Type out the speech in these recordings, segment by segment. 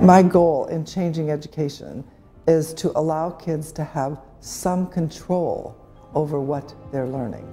My goal in changing education is to allow kids to have some control over what they're learning.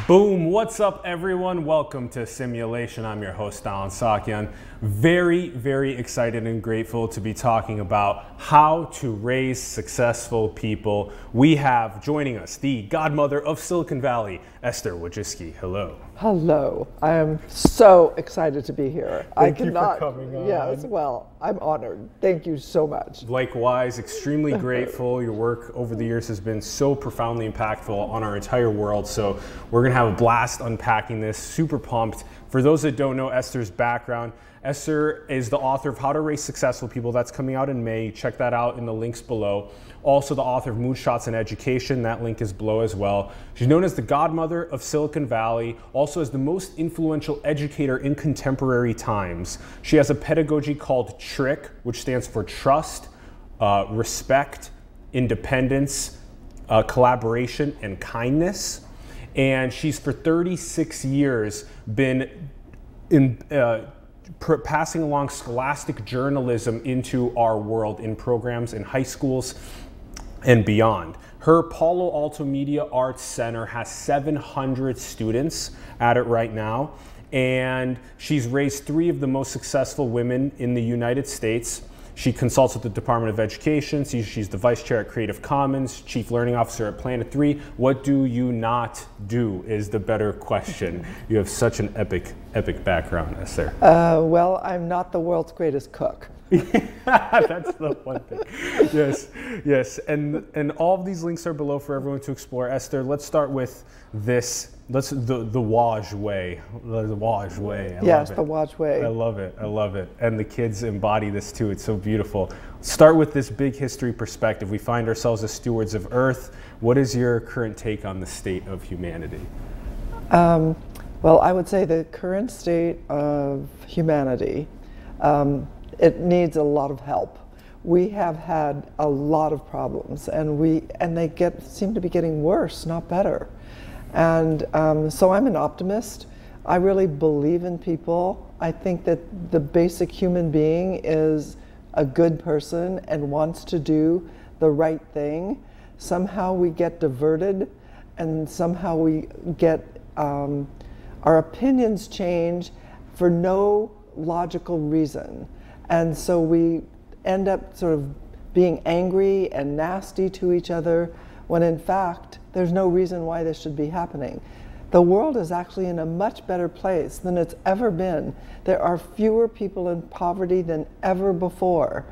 Boom! What's up, everyone? Welcome to Simulation. I'm your host, Alan Sakyan. Very, very excited and grateful to be talking about how to raise successful people. We have joining us the godmother of Silicon Valley, Esther Wojcicki. Hello. Hello. I am so excited to be here. Thank you for coming on. Yes, well, I'm honored. Thank you so much. Likewise, extremely grateful. Your work over the years has been so profoundly impactful on our entire world. So we're going to have a blast unpacking this. Super pumped. For those that don't know Esther's background, Esther is the author of How to Raise Successful People. That's coming out in May. Check that out in the links below. Also the author of Moonshots in Education. That link is below as well. She's known as the godmother of Silicon Valley, also as the most influential educator in contemporary times. She has a pedagogy called TRICK, which stands for trust, respect, independence, collaboration, and kindness. And she's for 36 years been passing along scholastic journalism into our world in programs in high schools and beyond. Her Palo Alto Media Arts Center has 700 students at it right now, and she's raised 3 of the most successful women in the United States. She consults with the Department of Education. She's the vice chair at Creative Commons, chief learning officer at Planetary. What do you not do is the better question. You have such an epic background, Esther. Well, I'm not the world's greatest cook. That's the one thing. Yes, yes. And all of these links are below for everyone to explore. Esther, let's start with this. The Waj way. The Waj way. Yes, the Waj way. I love it. I love it. And the kids embody this too. It's so beautiful. Start with this big history perspective. We find ourselves as stewards of Earth. What is your current take on the state of humanity? Well, I would say the current state of humanity, it needs a lot of help. We have had a lot of problems, and they seem to be getting worse, not better. And so I'm an optimist. I really believe in people. I think that the basic human being is a good person and wants to do the right thing. Somehow we get diverted, and somehow we get our opinions change for no logical reason. And so we end up sort of being angry and nasty to each other, when in fact, there's no reason why this should be happening. The world is actually in a much better place than it's ever been. There are fewer people in poverty than ever before,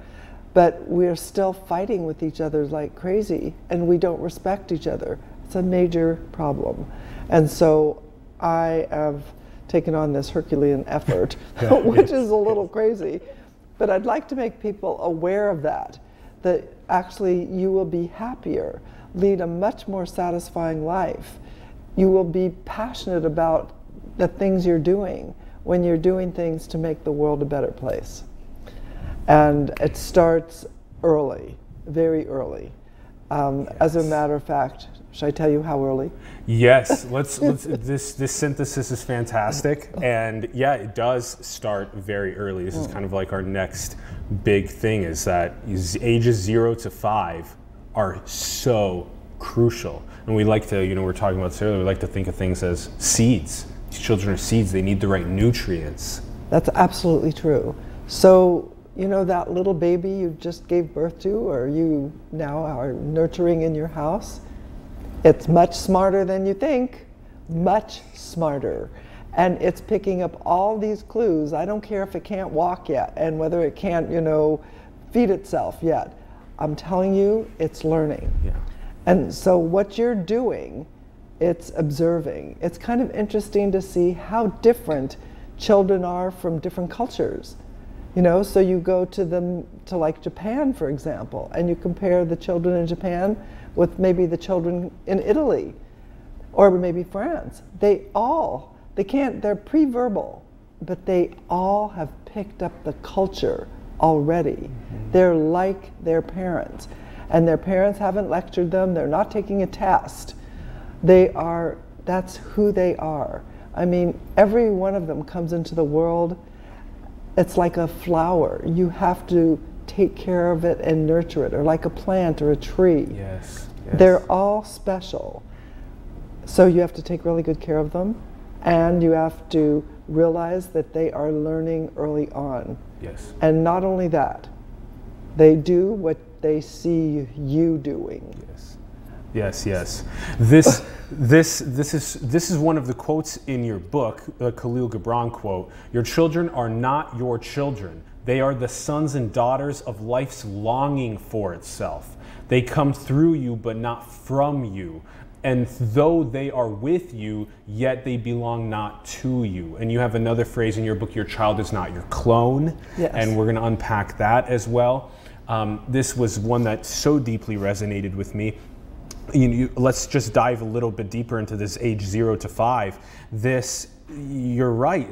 but we're still fighting with each other like crazy, and we don't respect each other. It's a major problem. And so I have taken on this Herculean effort, which is a little crazy, but I'd like to make people aware of that actually you will be happier, lead a much more satisfying life. You will be passionate about the things you're doing when you're doing things to make the world a better place. And it starts early, very early. Yes. As a matter of fact, should I tell you how early? Yes, this synthesis is fantastic. And yeah, it does start very early. This is kind of like our next big thing, is that ages 0 to 5 are so crucial. And we like to, we were talking about this earlier, we like to think of things as seeds. These children are seeds, they need the right nutrients. That's absolutely true. So, that little baby you just gave birth to, or you now are nurturing in your house, it's much smarter than you think, much smarter. And it's picking up all these clues. I don't care if it can't walk yet, and whether it can't, feed itself yet. I'm telling you, it's learning. Yeah. And so what you're doing, it's observing. It's kind of interesting to see how different children are from different cultures. So you go to like Japan, for example, and you compare the children in Japan with maybe the children in Italy, or maybe France. They're pre-verbal, but they all have picked up the culture already. Mm-hmm. They're like their parents, and their parents haven't lectured them. They're not taking a test. That's who they are. I mean, every one of them comes into the world, it's like a flower. You have to take care of it and nurture it, or like a plant or a tree. Yes. They're all special. So you have to take really good care of them, and you have to realize that they are learning early on. Yes. And not only that, they do what they see you doing. Yes. This is one of the quotes in your book, the Khalil Gibran quote. Your children are not your children. They are the sons and daughters of life's longing for itself. They come through you, but not from you. And though they are with you, yet they belong not to you. And you have another phrase in your book, your child is not your clone. Yes. And we're going to unpack that as well. This was one that so deeply resonated with me. Let's just dive a little bit deeper into this age 0 to 5. You're right.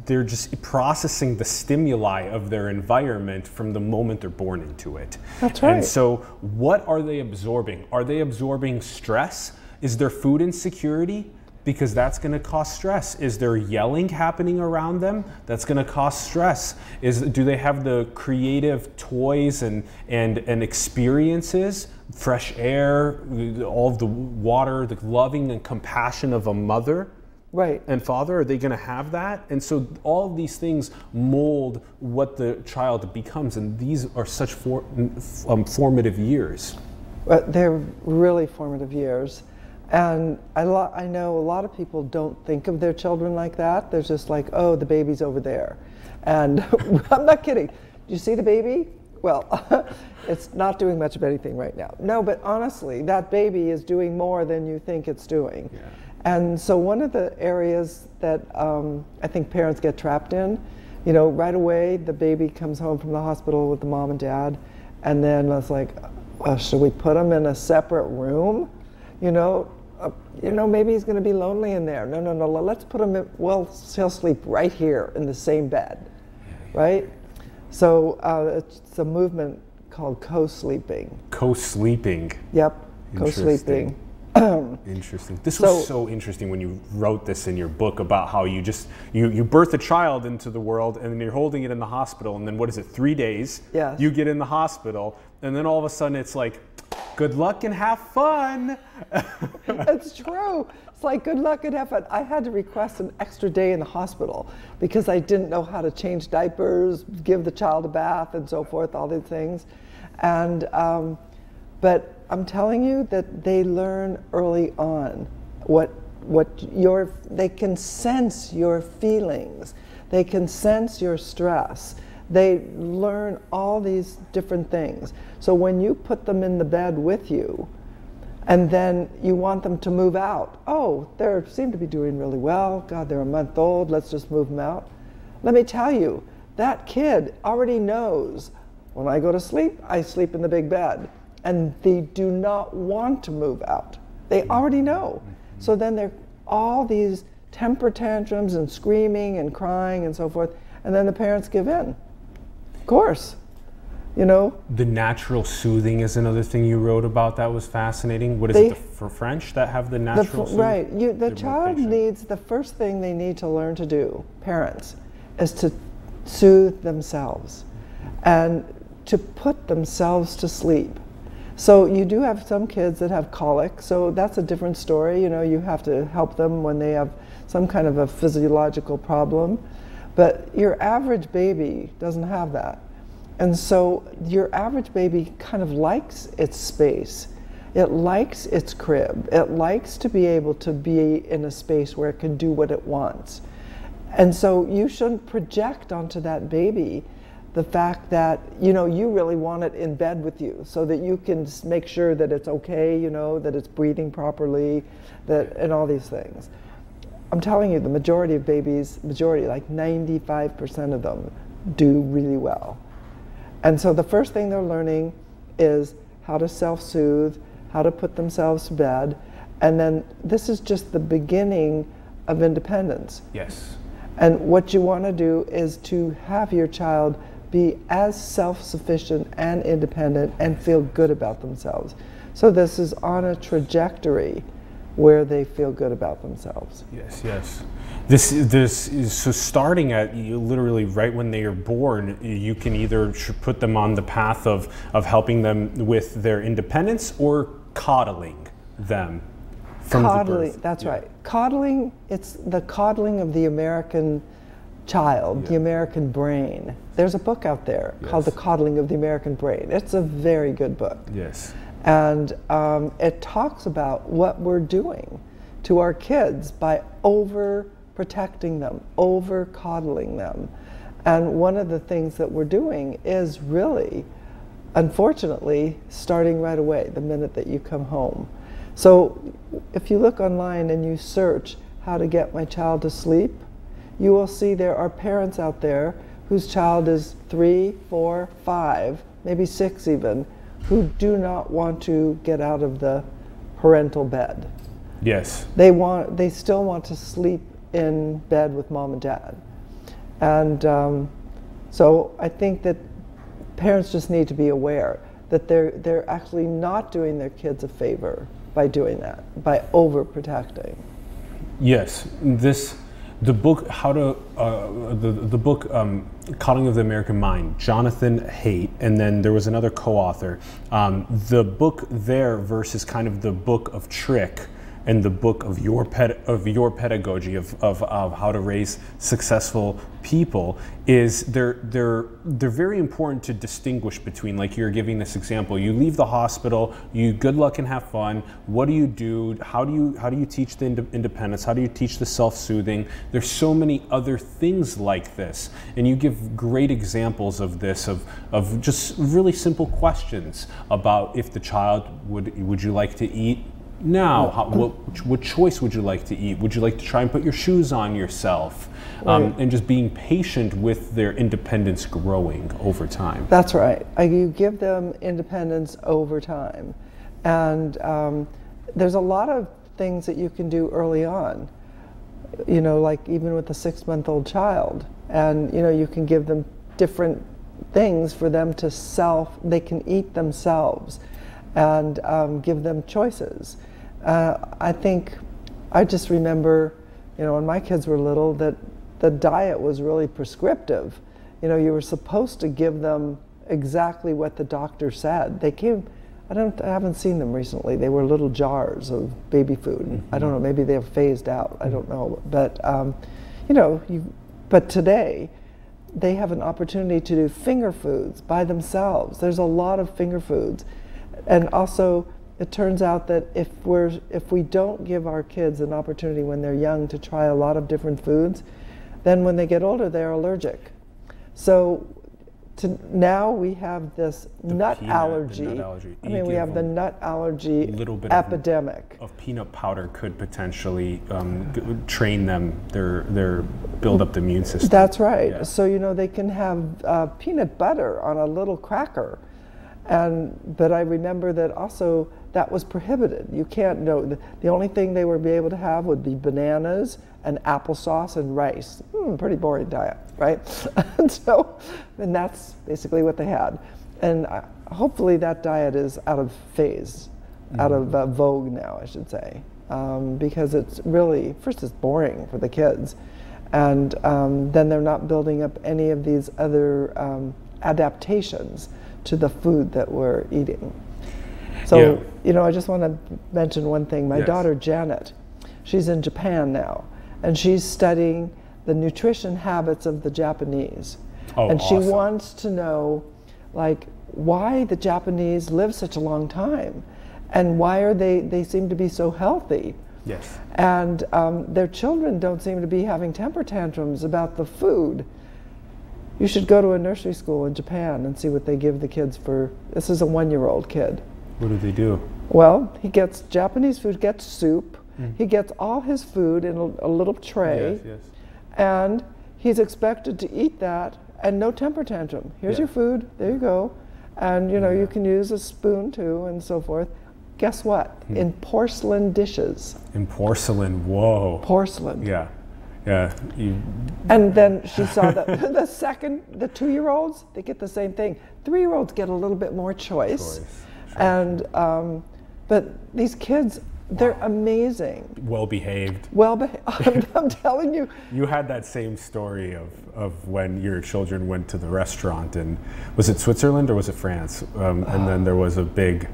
They're just processing the stimuli of their environment from the moment they're born into it. That's right. And so what are they absorbing? Are they absorbing stress? Is there food insecurity? Because that's going to cause stress. Is there yelling happening around them? That's going to cause stress. Do they have the creative toys and experiences, fresh air, all of the water, the loving and compassion of a mother? Right. And father, are they going to have that? And so all of these things mold what the child becomes, and these are such formative years. They're really formative years. And I know a lot of people don't think of their children like that. They're just like, oh, the baby's over there. And I'm not kidding. Do you see the baby? Well, it's not doing much of anything right now. No, but honestly, that baby is doing more than you think it's doing. Yeah. And so one of the areas that I think parents get trapped in, right away the baby comes home from the hospital with the mom and dad, and then it's like, should we put him in a separate room? Maybe he's going to be lonely in there. No, let's put him in, well, he'll sleep right here in the same bed, right? So it's a movement called co-sleeping. Co-sleeping. Yep, co-sleeping. Interesting. This was so interesting when you wrote this in your book about how you birth a child into the world, and then you're holding it in the hospital, and then what is it, 3 days? Yes. You get in the hospital, and then all of a sudden it's like, good luck and have fun. It's true. It's like, good luck and have fun. I had to request an extra day in the hospital because I didn't know how to change diapers, give the child a bath, and so forth, all these things. And but I'm telling you that they learn early on they can sense your feelings. They can sense your stress. They learn all these different things. So when you put them in the bed with you, and then you want them to move out, oh, they seem to be doing really well. God, they're a month old, let's just move them out. Let me tell you, that kid already knows, when I go to sleep, I sleep in the big bed. And they do not want to move out. They already know. So then they're all these temper tantrums and screaming and crying and so forth, and then the parents give in. Of course, The natural soothing is another thing you wrote about that was fascinating. What is it, for French, that have the natural soothing? Right. The child needs, the first thing they need to learn to do, parents, is to soothe themselves and to put themselves to sleep. So you do have some kids that have colic, so that's a different story. You have to help them when they have some kind of a physiological problem. But your average baby doesn't have that. And so your average baby kind of likes its space. It likes its crib. It likes to be able to be in a space where it can do what it wants. And so you shouldn't project onto that baby the fact that, you really want it in bed with you so that you can make sure that it's okay, that it's breathing properly, and all these things. I'm telling you, the majority of babies, like 95% of them, do really well. And so the first thing they're learning is how to self-soothe, how to put themselves to bed, and then this is just the beginning of independence. Yes. And what you want to do is to have your child be as self-sufficient and independent and feel good about themselves. So this is on a trajectory where they feel good about themselves. Yes, yes. This is, so starting at literally right when they are born, you can either put them on the path of helping them with their independence or coddling them from the birth. That's right. Coddling, it's the coddling of the American child, the American brain. There's a book out there called The Coddling of the American Brain. It's a very good book. Yes. And it talks about what we're doing to our kids by over-protecting them, over-coddling them. And one of the things that we're doing is really, unfortunately, starting right away, the minute that you come home. So if you look online and you search how to get my child to sleep, you will see there are parents out there whose child is 3, 4, 5, maybe 6 even, who do not want to get out of the parental bed. Yes. They still want to sleep in bed with mom and dad. And so I think that parents just need to be aware that they're actually not doing their kids a favor by doing that, by overprotecting. Yes, the book Coddling of the American Mind, Jonathan Haidt, and then there was another co-author. The book there versus kind of the book of Trick and the book of your pedagogy of how to raise successful people is they're very important to distinguish between, like you're giving this example, you leave the hospital, you good luck and have fun, what do you do, how do you teach the independence, how do you teach the self-soothing? There's so many other things like this, and you give great examples of this, of just really simple questions about if the child would you like to eat now? What choice would you like to eat? Would you like to try and put your shoes on yourself? Right. And just being patient with their independence growing over time. That's right. You give them independence over time. And there's a lot of things that you can do early on, you know, like even with a 6-month-old child. And, you know, you can give them different things for them to they can eat themselves and give them choices. I just remember, you know, when my kids were little, that the diet was really prescriptive. You know, you were supposed to give them exactly what the doctor said. They came, I haven't seen them recently. They were little jars of baby food. Mm-hmm. I don't know, maybe they've phased out, I don't know. But, you know, but today, they have an opportunity to do finger foods by themselves. There's a lot of finger foods. And also, it turns out that if we don't give our kids an opportunity when they're young to try a lot of different foods, then when they get older, they're allergic. So now we have this nut allergy. I mean, we have the nut allergy epidemic. Of peanut powder could potentially train them, build up the immune system. That's right. Yeah. So, you know, they can have peanut butter on a little cracker. But I remember that also that was prohibited. You can't know. The only thing they would be able to have would be bananas and applesauce and rice. Pretty boring diet, right? and that's basically what they had. And hopefully that diet is out of phase, out of vogue now, I should say, because it's really, first it's boring for the kids, and then they're not building up any of these other adaptations to the food that we're eating. So, you know, I just want to mention one thing. My daughter, Janet, she's in Japan now, and she's studying the nutrition habits of the Japanese. Oh, and awesome. She wants to know, like, why the Japanese live such a long time, and why they seem to be so healthy. Yes. And their children don't seem to be having temper tantrums about the food. You should go to a nursery school in Japan and see what they give the kids for, this is a 1-year-old kid. What do they do? Well, he gets Japanese food, gets soup, he gets all his food in a little tray, and he's expected to eat that and no temper tantrum. Here's your food, there you go. And you know, you can use a spoon too and so forth. Guess what? In porcelain dishes. In porcelain, whoa. Porcelain. Yeah. Yeah. And then she saw that the 2-year-olds, they get the same thing. 3-year-olds get a little bit more choice. And, but these kids They're amazing. Well behaved. I'm telling you. You had that same story of when your children went to the restaurant, and was it Switzerland or was it France? And then there was a big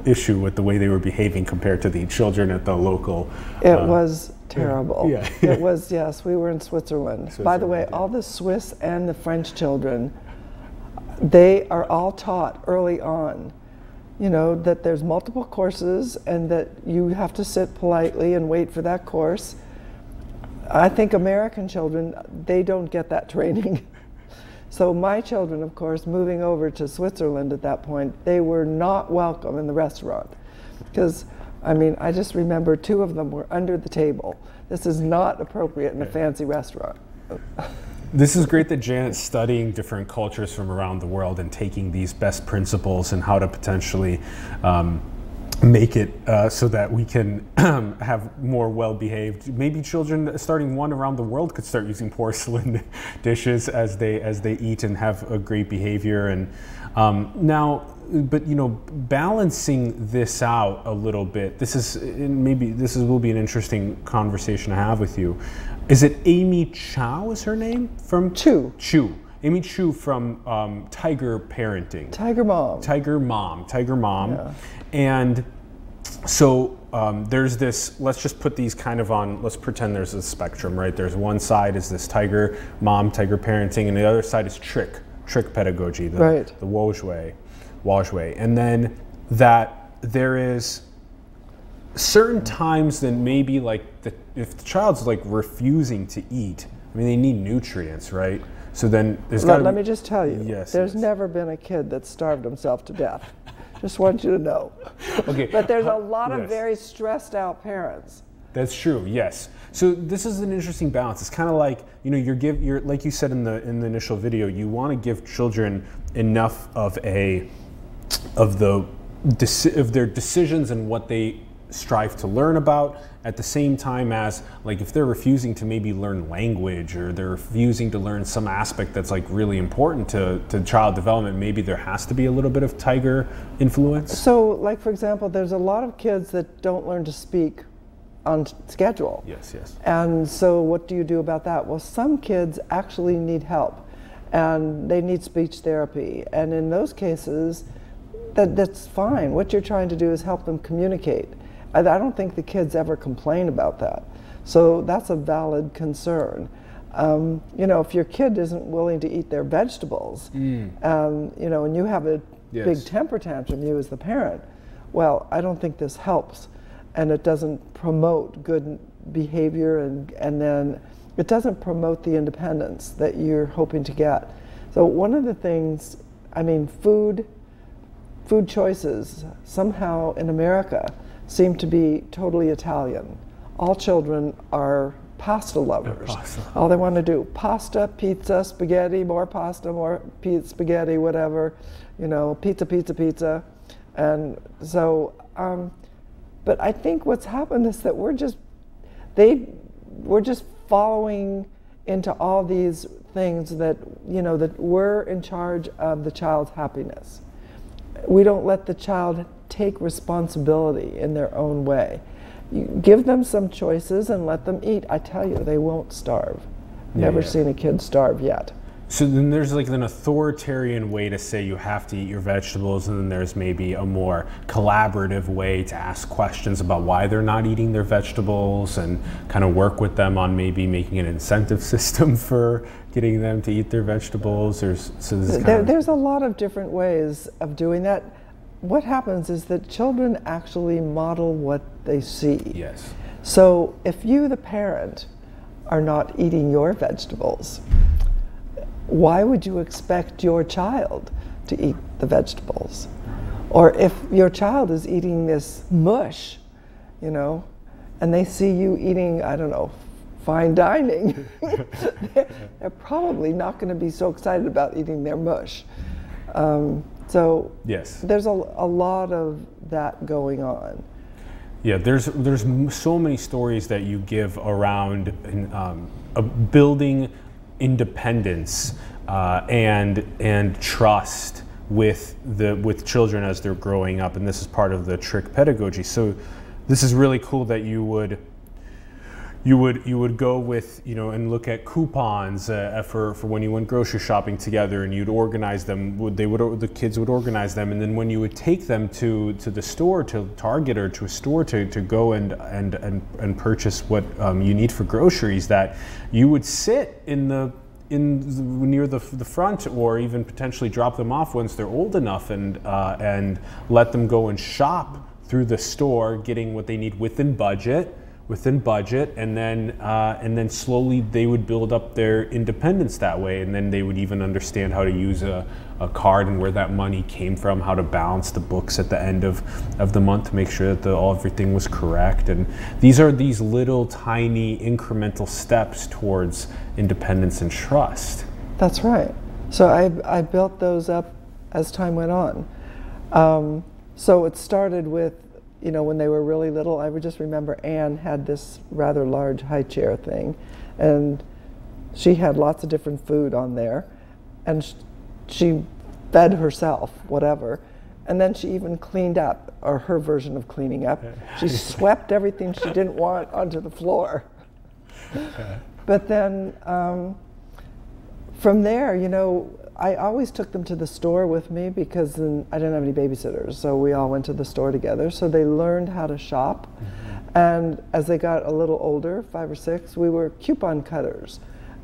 issue with the way they were behaving compared to the children at the local. It was terrible. Yeah. It was, yes, we were in Switzerland. By the way, all the Swiss and the French children, they are all taught early on, you know, that there's multiple courses and that you have to sit politely and wait for that course. I think American children, they don't get that training. So my children, of course, moving over to Switzerland at that point, they were not welcome in the restaurant. Because, I mean, I just remember 2 of them were under the table. This is not appropriate in a fancy restaurant. This is great that Janet's studying different cultures from around the world and taking these best principles and how to potentially make it so that we can have more well-behaved. Maybe children starting 1 around the world could start using porcelain dishes as they eat and have a great behavior. And now, but you know, balancing this out a little bit. Will be an interesting conversation to have with you. Is it Amy Chow? Is her name from Chu? Amy Chu from Tiger Parenting. Tiger Mom. Yeah. And so there's this, let's just put these kind of on, let's pretend there's a spectrum, right? There's one side is this Tiger Mom, Tiger Parenting, and the other side is trick pedagogy, the Wojcicki. And then that there is certain times then maybe like if the child's like refusing to eat, I mean, they need nutrients, right? So then there's got to be. Let me just tell you, there's never been a kid that starved himself to death. Just want you to know. Okay. But there's a lot of very stressed out parents. That's true. Yes. So this is an interesting balance. It's kind of like, you know, you're like you said in the initial video, you want to give children enough of their decisions and what they strive to learn about, at the same time as, like, if they're refusing to maybe learn language or they're refusing to learn some aspect that's like really important to child development, maybe there has to be a little bit of Tiger influence. So, like, for example, there's a lot of kids that don't learn to speak on schedule. Yes. And so what do you do about that? Well, some kids actually need help and they need speech therapy. And in those cases, that's fine. What you're trying to do is help them communicate. I don't think the kids ever complain about that. So that's a valid concern. You know, if your kid isn't willing to eat their vegetables, you know, and you have a big temper tantrum, you as the parent, well, I don't think this helps. And it doesn't promote good behavior, and then it doesn't promote the independence that you're hoping to get. So one of the things, I mean, food choices somehow in America seem to be totally Italian. All children are pasta lovers. All they want to do, pasta, pizza, spaghetti, more pasta, more spaghetti, whatever, you know, pizza. And so, but I think what's happened is that we're just following into all these things that, you know, that we're in charge of the child's happiness. We don't let the child take responsibility in their own way. You give them some choices and let them eat. I tell you, they won't starve. Never seen a kid starve yet. So then there's like an authoritarian way to say you have to eat your vegetables, and then there's maybe a more collaborative way to ask questions about why they're not eating their vegetables and kind of work with them on maybe making an incentive system for getting them to eat their vegetables. There's a lot of different ways of doing that. What happens is that children actually model what they see. Yes. So if you, the parent, are not eating your vegetables, why would you expect your child to eat the vegetables? Or if your child is eating this mush, you know, and they see you eating, I don't know, fine dining, they're probably not going to be so excited about eating their mush. So there's a lot of that going on. Yeah, there's so many stories that you give around building independence and trust with children as they're growing up, and this is part of the trick pedagogy. So this is really cool that you would go with, you know, and look at coupons for when you went grocery shopping together, and you'd organize them. The kids would organize them, and then when you would take them to the store, to Target or to a store to go and purchase what you need for groceries, that you would sit near the front, or even potentially drop them off once they're old enough, and let them go and shop through the store, getting what they need within budget, and then slowly they would build up their independence that way, and then they would even understand how to use a card and where that money came from, how to balance the books at the end of the month to make sure that everything was correct. And these are these little tiny incremental steps towards independence and trust. That's right. So I built those up as time went on. So it started with, you know, when they were really little. I would just remember Anne had this rather large high chair thing, and she had lots of different food on there, and she fed herself, whatever, and then she even cleaned up, or her version of cleaning up. She swept everything she didn't want onto the floor. But then from there, you know, I always took them to the store with me, because then I didn't have any babysitters, so we all went to the store together. So they learned how to shop. And as they got a little older, 5 or 6, we were coupon cutters.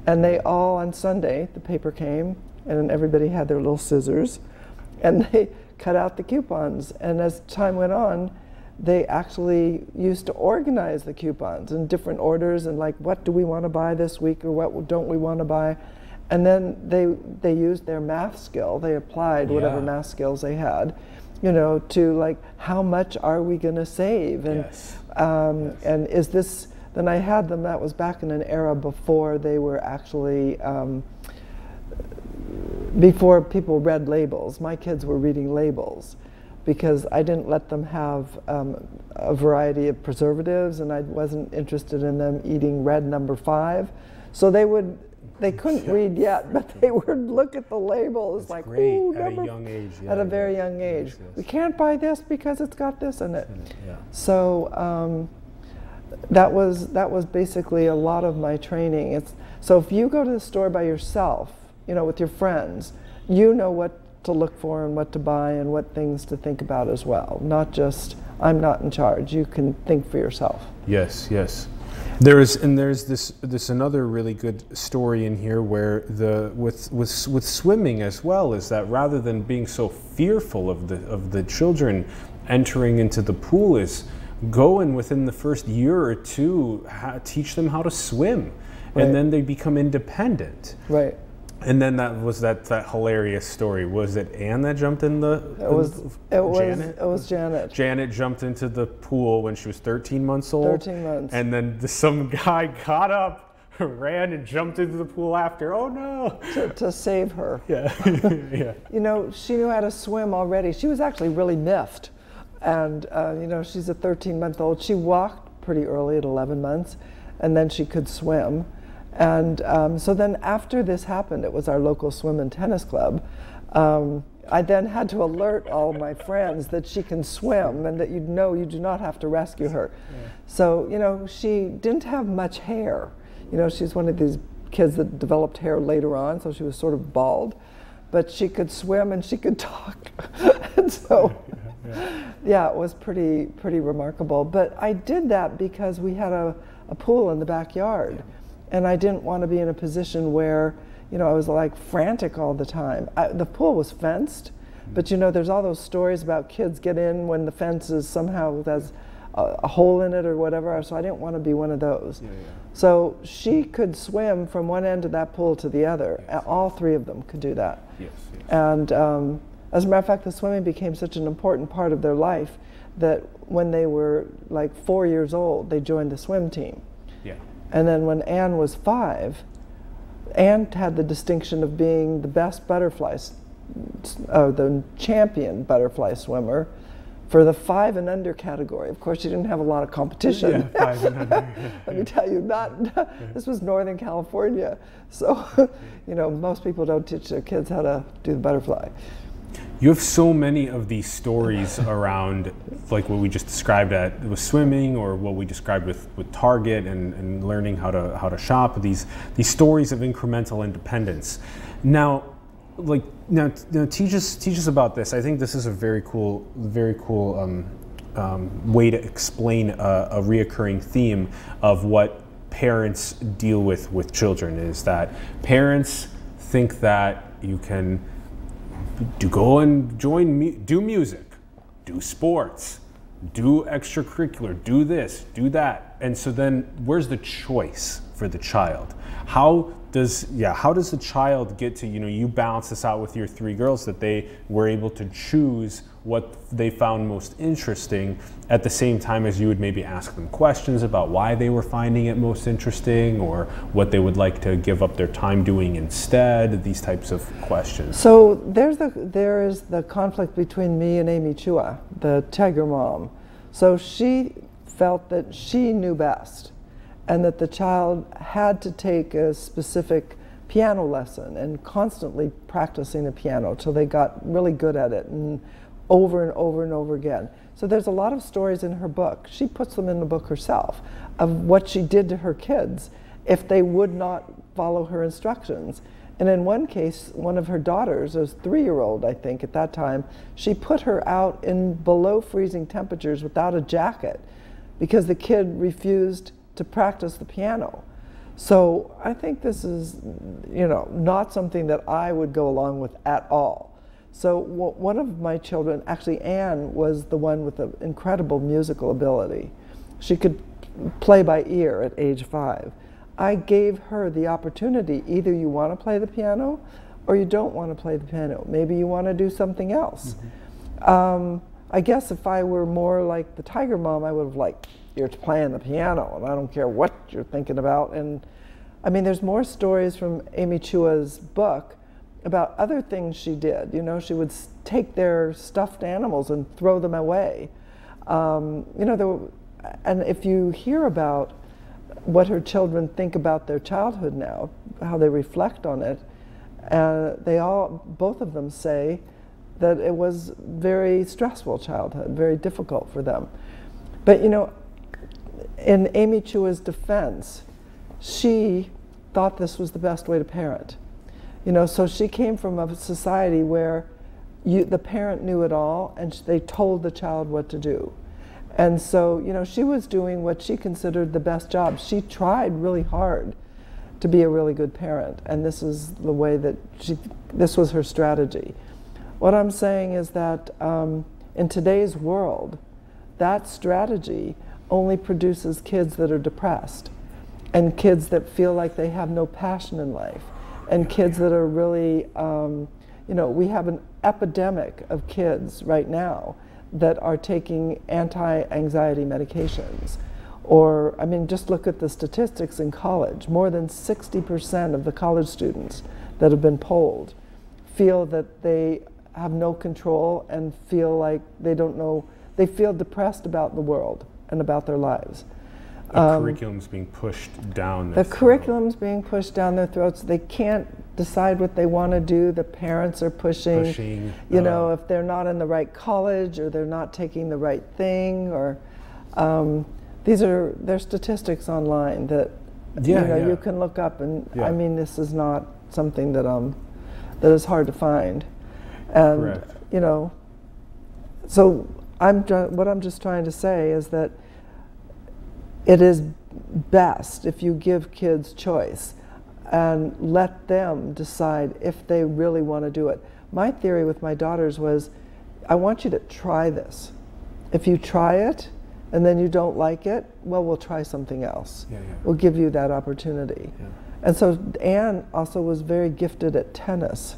And they all, on Sunday, the paper came, and everybody had their little scissors, and they cut out the coupons. And as time went on, they actually used to organize the coupons in different orders, and like, what do we want to buy this week, or what don't we want to buy? And then they used their math skill. They applied whatever math skills they had, you know, to like, how much are we going to save? And and is this? Then I had them. That was back in an era before they were actually before people read labels. My kids were reading labels, because I didn't let them have a variety of preservatives, and I wasn't interested in them eating red number 5. So they couldn't read yet, but they would look at the label. It's like, ooh, at a young age. At a very young age. We can't buy this because it's got this in it. So that was basically a lot of my training. So if you go to the store by yourself, you know, with your friends, you know what to look for and what to buy and what things to think about as well. Not just, I'm not in charge. You can think for yourself. Yes, yes. There's this another really good story in here where with swimming as well, is that rather than being so fearful of the children entering into the pool, is go and within the first year or two teach them how to swim, and then they become independent. Right. And then that hilarious story. Was it Anne that jumped in the? It was Janet. Janet jumped into the pool when she was 13 months old. 13 months. And then some guy got up, ran, and jumped into the pool after. Oh no! To save her. Yeah. Yeah. You know, she knew how to swim already. She was actually really miffed, and you know, she's a 13-month-old. She walked pretty early at 11 months, and then she could swim. And so then after this happened, it was our local swim and tennis club, I then had to alert all my friends that she can swim and that you do not have to rescue her. Yeah. So, you know, she didn't have much hair. You know, she's one of these kids that developed hair later on, so she was sort of bald. But she could swim and she could talk. And so, yeah, it was pretty remarkable. But I did that because we had a pool in the backyard. Yeah. And I didn't want to be in a position where, you know, I was like frantic all the time. The pool was fenced, but you know, there's all those stories about kids get in when the fence is somehow has a hole in it or whatever, so I didn't want to be one of those. Yeah, yeah. So she could swim from one end of that pool to the other. Yes. All 3 of them could do that. Yes, yes. And as a matter of fact, the swimming became such an important part of their life that when they were like 4 years old, they joined the swim team. Yeah. And then when Anne was 5, Anne had the distinction of being the best the champion butterfly swimmer for the 5 and under category. Of course, she didn't have a lot of competition. Yeah, 5 and under. Let me tell you, this was Northern California. So, you know, most people don't teach their kids how to do the butterfly. You have so many of these stories around, like what we just described with swimming, or what we described with Target and learning how to shop. These stories of incremental independence. Now teach us about this. I think this is a very cool way to explain a reoccurring theme of what parents deal with children, is that parents think that you can go and do music, do sports, do extracurricular, do this, do that. And so then where's the choice for the child? How does the child get to, you balance this out with your 3 girls, that they were able to choose what they found most interesting, at the same time as you would maybe ask them questions about why they were finding it most interesting, or what they would like to give up their time doing instead, these types of questions. So there is the conflict between me and Amy Chua, the Tiger mom. So she felt that she knew best, and that the child had to take a specific piano lesson and constantly practicing the piano till they got really good at it, and over and over and over again. So there's a lot of stories in her book. She puts them in the book herself, of what she did to her kids if they would not follow her instructions. And in one case, one of her daughters, a 3-year-old, I think, at that time, she put her out in below freezing temperatures without a jacket because the kid refused to practice the piano. So I think this is, not something that I would go along with at all. So one of my children, actually Anne, was the one with the incredible musical ability. She could play by ear at age 5. I gave her the opportunity, either you want to play the piano or you don't want to play the piano. Maybe you want to do something else. Mm-hmm. I guess if I were more like the Tiger mom, I would have you're playing the piano and I don't care what you're thinking about. And I mean, there's more stories from Amy Chua's book about other things she did. She would take their stuffed animals and throw them away. And if you hear about what her children think about their childhood now, how they reflect on it, both of them say that it was very stressful childhood, very difficult for them. But in Amy Chua's defense, she thought this was the best way to parent. So she came from a society where the parent knew it all, and they told the child what to do. And so, she was doing what she considered the best job. She tried really hard to be a really good parent, and this is the way that this was her strategy. What I'm saying is that in today's world, that strategy only produces kids that are depressed, and kids that feel like they have no passion in life, and kids that are really, we have an epidemic of kids right now that are taking anti-anxiety medications. Or, just look at the statistics in college. More than 60% of the college students that have been polled feel that they have no control and feel like they don't know, they feel depressed about the world and about their lives. The curriculum's being pushed down their throat. Curriculum's being pushed down their throats. They can't decide what they want to do. The parents are pushing. If they're not in the right college, or they're not taking the right thing, or there's statistics online that you can look up, and this is not something that that is hard to find. And correct. So what I'm just trying to say is that it is best if you give kids choice and let them decide if they really want to do it. My theory with my daughters was, I want you to try this. If you try it and then you don't like it, well, we'll try something else. We'll give you that opportunity. And so Anne also was very gifted at tennis,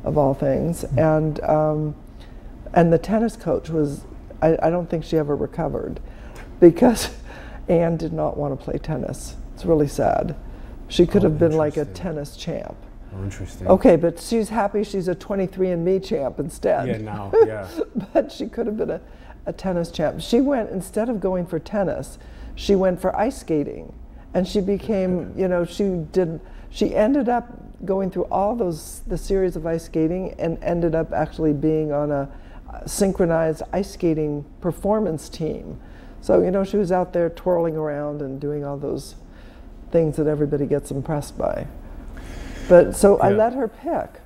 of all things, and the tennis coach was, I don't think she ever recovered, because Anne did not want to play tennis. It's really sad. She could have been like a tennis champ. Oh, interesting. Okay, but she's happy she's a 23andMe champ instead. But she could have been a tennis champ. She went, instead of going for tennis, she went for ice skating. And she became, She ended up going through all the series of ice skating and ended up actually being on a synchronized ice skating performance team. So, you know, she was out there twirling around and doing all those things that everybody gets impressed by. But so I let her pick.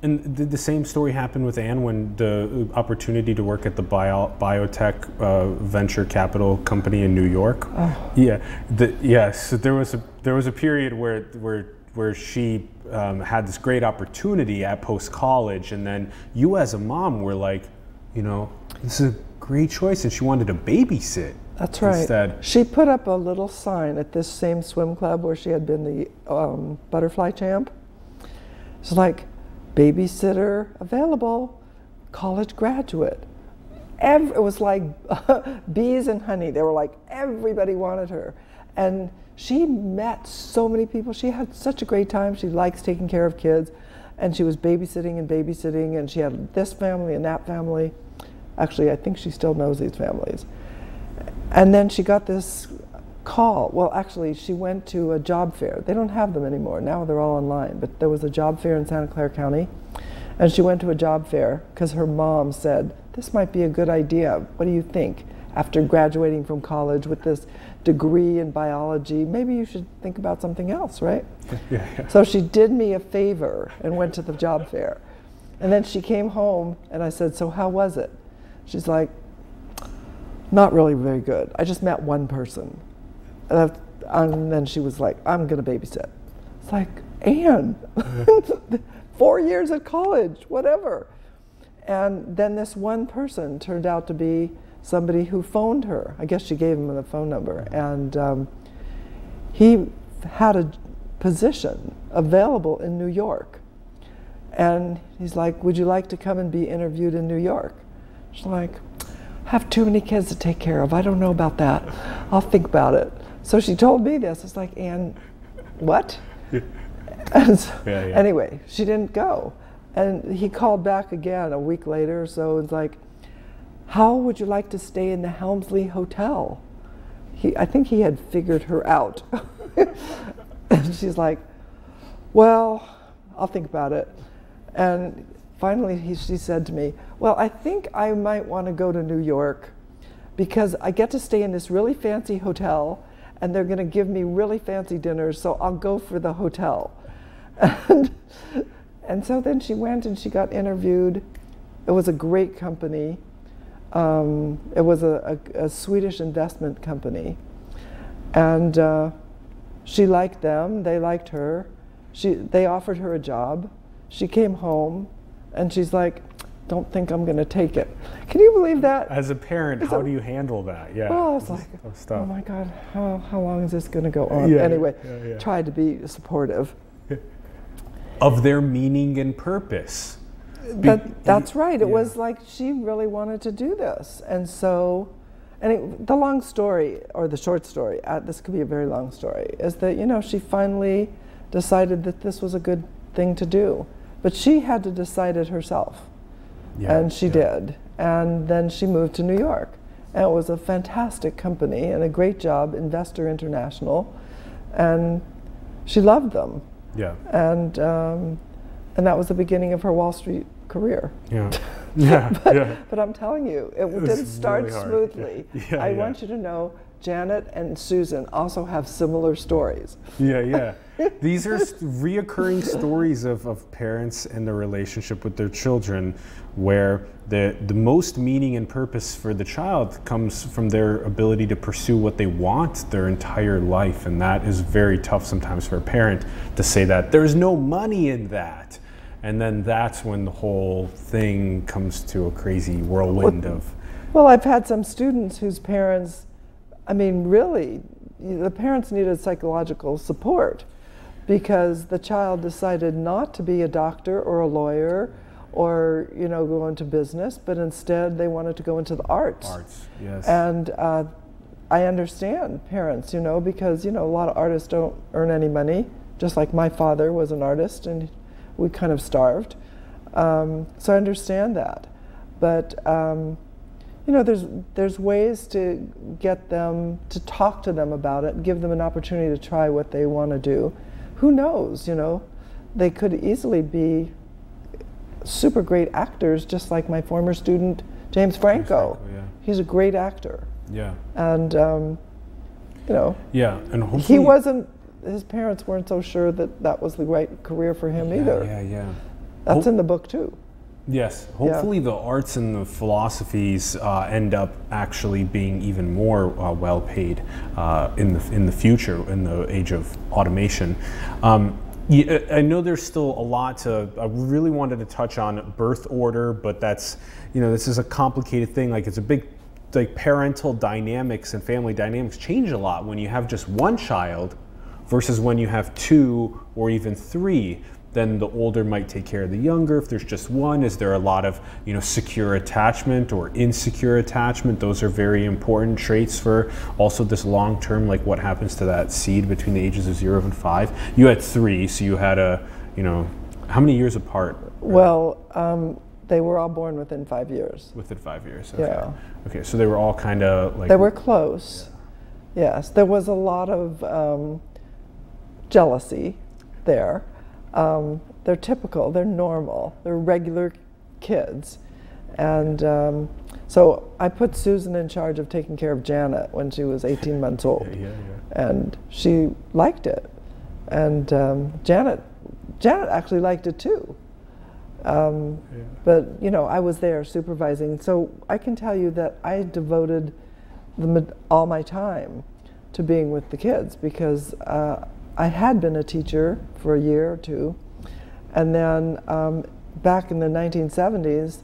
And did the same story happen with Anne when the opportunity to work at the biotech venture capital company in New York? Oh. Yeah, yes. So there was a period where she had this great opportunity at post college, and then you as a mom were like, you know, this is a great choice, and she wanted to babysit. That's right. Instead. She put up a little sign at this same swim club where she had been the butterfly champ. It's like, babysitter available, college graduate. It was like bees and honey. They were like, everybody wanted her. And she met so many people. She had such a great time. She likes taking care of kids. And she was babysitting, and she had this family and that family. Actually, I think she still knows these families. And then she got this call. Well, actually, she went to a job fair. They don't have them anymore. Now they're all online. But there was a job fair in Santa Clara County. And she went to a job fair because her mom said, this might be a good idea. What do you think? After graduating from college with this degree in biology, maybe you should think about something else, right? Yeah. So she did me a favor and went to the job fair. And then she came home and I said, so how was it? She's like, not really very good. I just met one person. And then she was like, I'm going to babysit. It's like, Anne, 4 years at college, whatever. And then this one person turned out to be somebody who phoned her. I guess she gave him the phone number. And he had a position available in New York. And he's like, would you like to come and be interviewed in New York? She's like, I have too many kids to take care of. I don't know about that. I'll think about it. So she told me this. It's like, Anne, what? And so, anyway, she didn't go. And he called back again a week later or so. It's like, how would you like to stay in the Helmsley Hotel? I think he had figured her out. And she's like, well, I'll think about it. And finally, she said to me, well, I think I might want to go to New York because I get to stay in this really fancy hotel and they're going to give me really fancy dinners, so I'll go for the hotel. And so then she went and she got interviewed. It was a great company. It was a Swedish investment company. And she liked them, they liked her. They offered her a job. She came home and she's like, don't think I'm going to take it. Can you believe that? As a parent, how do you handle that? Yeah. Well, I was like, oh my God, how long is this going to go on? Anyway, tried to be supportive. Of their meaning and purpose. That's right. It was like she really wanted to do this. And so, the long story, or the short story, this could be a very long story, is that, you know, she finally decided that this was a good thing to do. But she had to decide it herself. And she did. And then she moved to New York. And it was a fantastic company and a great job, Investor International. And she loved them. Yeah. And that was the beginning of her Wall Street career. Yeah. But I'm telling you, it didn't start really smoothly. I want you to know, Janet and Susan also have similar stories. These are reoccurring stories of parents and their relationship with their children, where the most meaning and purpose for the child comes from their ability to pursue what they want their entire life. And that is very tough sometimes for a parent to say that there's no money in that. And then that's when the whole thing comes to a crazy whirlwind of... Well, I've had some students whose parents, I mean, really, the parents needed psychological support because the child decided not to be a doctor or a lawyer or, you know, go into business, but instead they wanted to go into the arts. And I understand parents, you know, because, you know, a lot of artists don't earn any money, just like my father was an artist and we kind of starved. So I understand that. But, you know, there's ways to get them, to talk to them about it, give them an opportunity to try what they want to do, who knows, you know, they could easily be super great actors, just like my former student, James Franco. Yeah. He's a great actor. Yeah. And, you know, yeah, and hopefully he wasn't, his parents weren't so sure that that was the right career for him either. Yeah. That's in the book too. Yes, hopefully the arts and the philosophies end up actually being even more well paid in the future, in the age of automation. I know there's still a lot I really wanted to touch on birth order, but that's, you know, this is a complicated thing. Like, it's a big, like, parental dynamics and family dynamics change a lot when you have just one child versus when you have 2 or even 3. Then the older might take care of the younger. If there's just one, is there a lot of, you know, secure attachment or insecure attachment? Those are very important traits for also this long term, like what happens to that seed between the ages of 0 and 5. You had 3, so you had you know, how many years apart? Well, they were all born within 5 years. Within 5 years, okay. Yeah. Okay, so they were all kind of like... They were close, yes. There was a lot of jealousy there. They're typical, they're normal, they're regular kids. And so I put Susan in charge of taking care of Janet when she was 18 months old. Yeah. And she liked it. And Janet actually liked it too. But, you know, I was there supervising. So I can tell you that I devoted all my time to being with the kids, because I had been a teacher for a year or 2, and then back in the 1970s,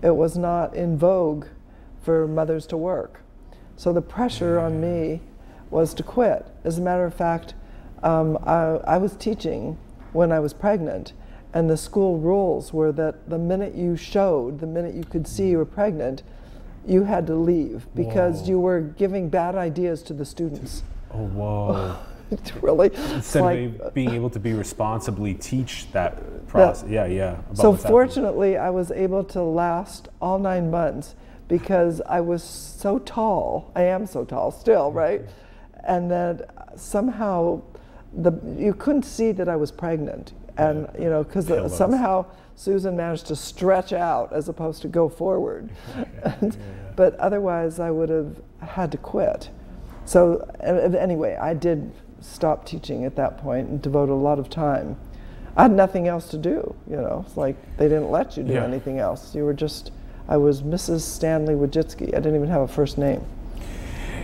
it was not in vogue for mothers to work. So the pressure on me was to quit. As a matter of fact, I was teaching when I was pregnant, and the school rules were that the minute you could see you were pregnant, you had to leave, because you were giving bad ideas to the students. Oh, whoa. Really, instead of being able to be responsibly teach that process. So fortunately, I was able to last all 9 months, because I was so tall. I am so tall still, right? And that somehow you couldn't see that I was pregnant, and you know, because somehow Susan managed to stretch out as opposed to go forward. But otherwise, I would have had to quit. So anyway, I did stop teaching at that point and devote a lot of time. I had nothing else to do, you know. It's like they didn't let you do anything else. You were just, I was Mrs. Stanley Wojcicki. I didn't even have a first name.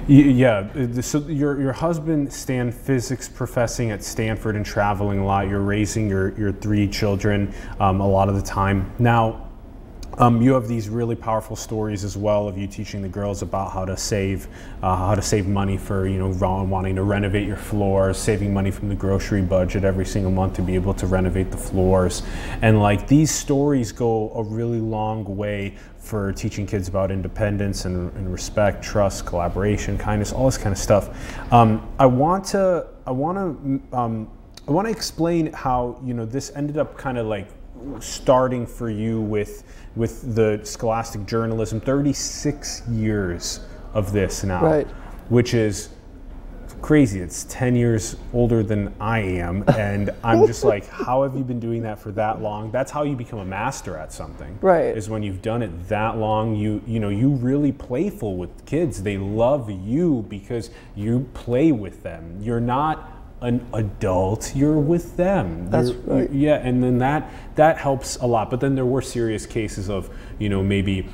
Yeah, so your husband, Stan, physics professing at Stanford and traveling a lot. You're raising your 3 children a lot of the time. Now, you have these really powerful stories as well of you teaching the girls about how to save money for, you know, wanting to renovate your floors, saving money from the grocery budget every single month to be able to renovate the floors. And like, these stories go a really long way for teaching kids about independence and respect, trust, collaboration, kindness, all this kind of stuff. I want to explain how, you know, this ended up kind of like starting for you with the Scholastic Journalism, 36 years of this now, right, which is crazy. It's 10 years older than I am, and I'm just like, how have you been doing that for that long? That's how you become a master at something, right? Is when you've done it that long. You know, you really playful with kids. They love you because you play with them. You're not an adult, you're with them. That's right. Yeah, and then that helps a lot. But then there were serious cases of, you know, maybe,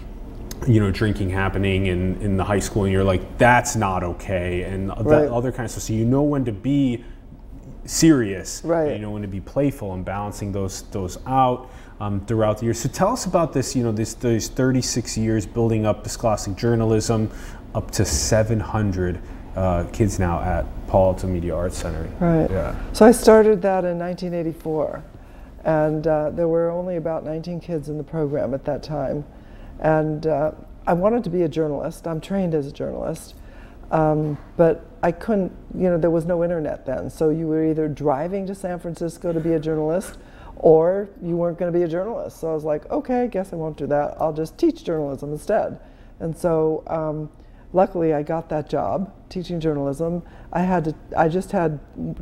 you know, drinking happening in the high school, and you're like, that's not okay, and that other kind of stuff. So you know when to be serious, right? And you know when to be playful, and balancing those out throughout the years. So tell us about this. You know, these 36 years building up the Scholastic Journalism, up to 700 kids now at Alto Media Arts Center. Right. Yeah. So I started that in 1984, and there were only about 19 kids in the program at that time. And I wanted to be a journalist. I'm trained as a journalist, but I couldn't, you know, there was no internet then. So you were either driving to San Francisco to be a journalist, or you weren't going to be a journalist. So I was like, okay, I guess I won't do that. I'll just teach journalism instead. And so luckily I got that job teaching journalism. I just had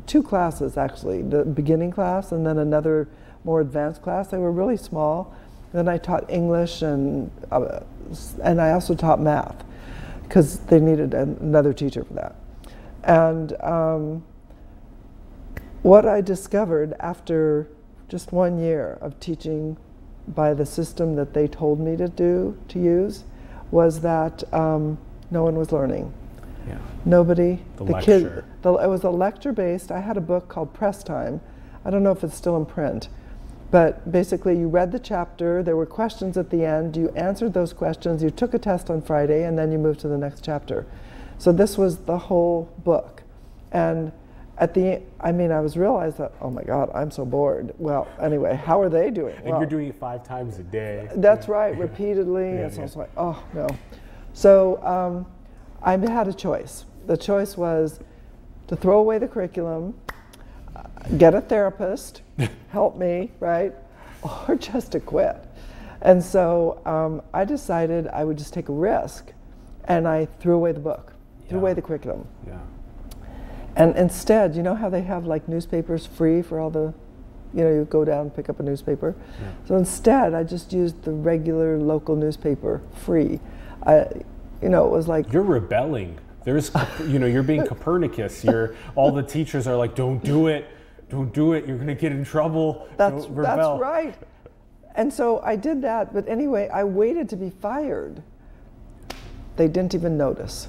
2 classes actually, the beginning class and then another more advanced class. They were really small. Then I taught English and I also taught math because they needed another teacher for that. And what I discovered after just 1 year of teaching by the system that they told me to use, was that no one was learning. Yeah. Nobody. The lecture. It was a lecture-based. I had a book called Press Time. I don't know if it's still in print. But basically, you read the chapter, there were questions at the end, you answered those questions, you took a test on Friday, and then you moved to the next chapter. So this was the whole book. And at the I was realized that, oh my God, I'm so bored. Well, anyway, how are they doing? And you're doing it 5 times a day. That's right, repeatedly. And so I was like, oh no. So I had a choice. The choice was to throw away the curriculum, get a therapist, help me, right? Or just to quit. And so I decided I would just take a risk, and I threw away the book, threw away the curriculum. Yeah. And instead, you know how they have like newspapers free for all the, you go down and pick up a newspaper? Yeah. So instead, I just used the regular local newspaper free. It was like... You're rebelling. There's, you're being Copernicus. All the teachers are like, don't do it. Don't do it. You're going to get in trouble. That's right. And so I did that. But anyway, I waited to be fired. They didn't even notice.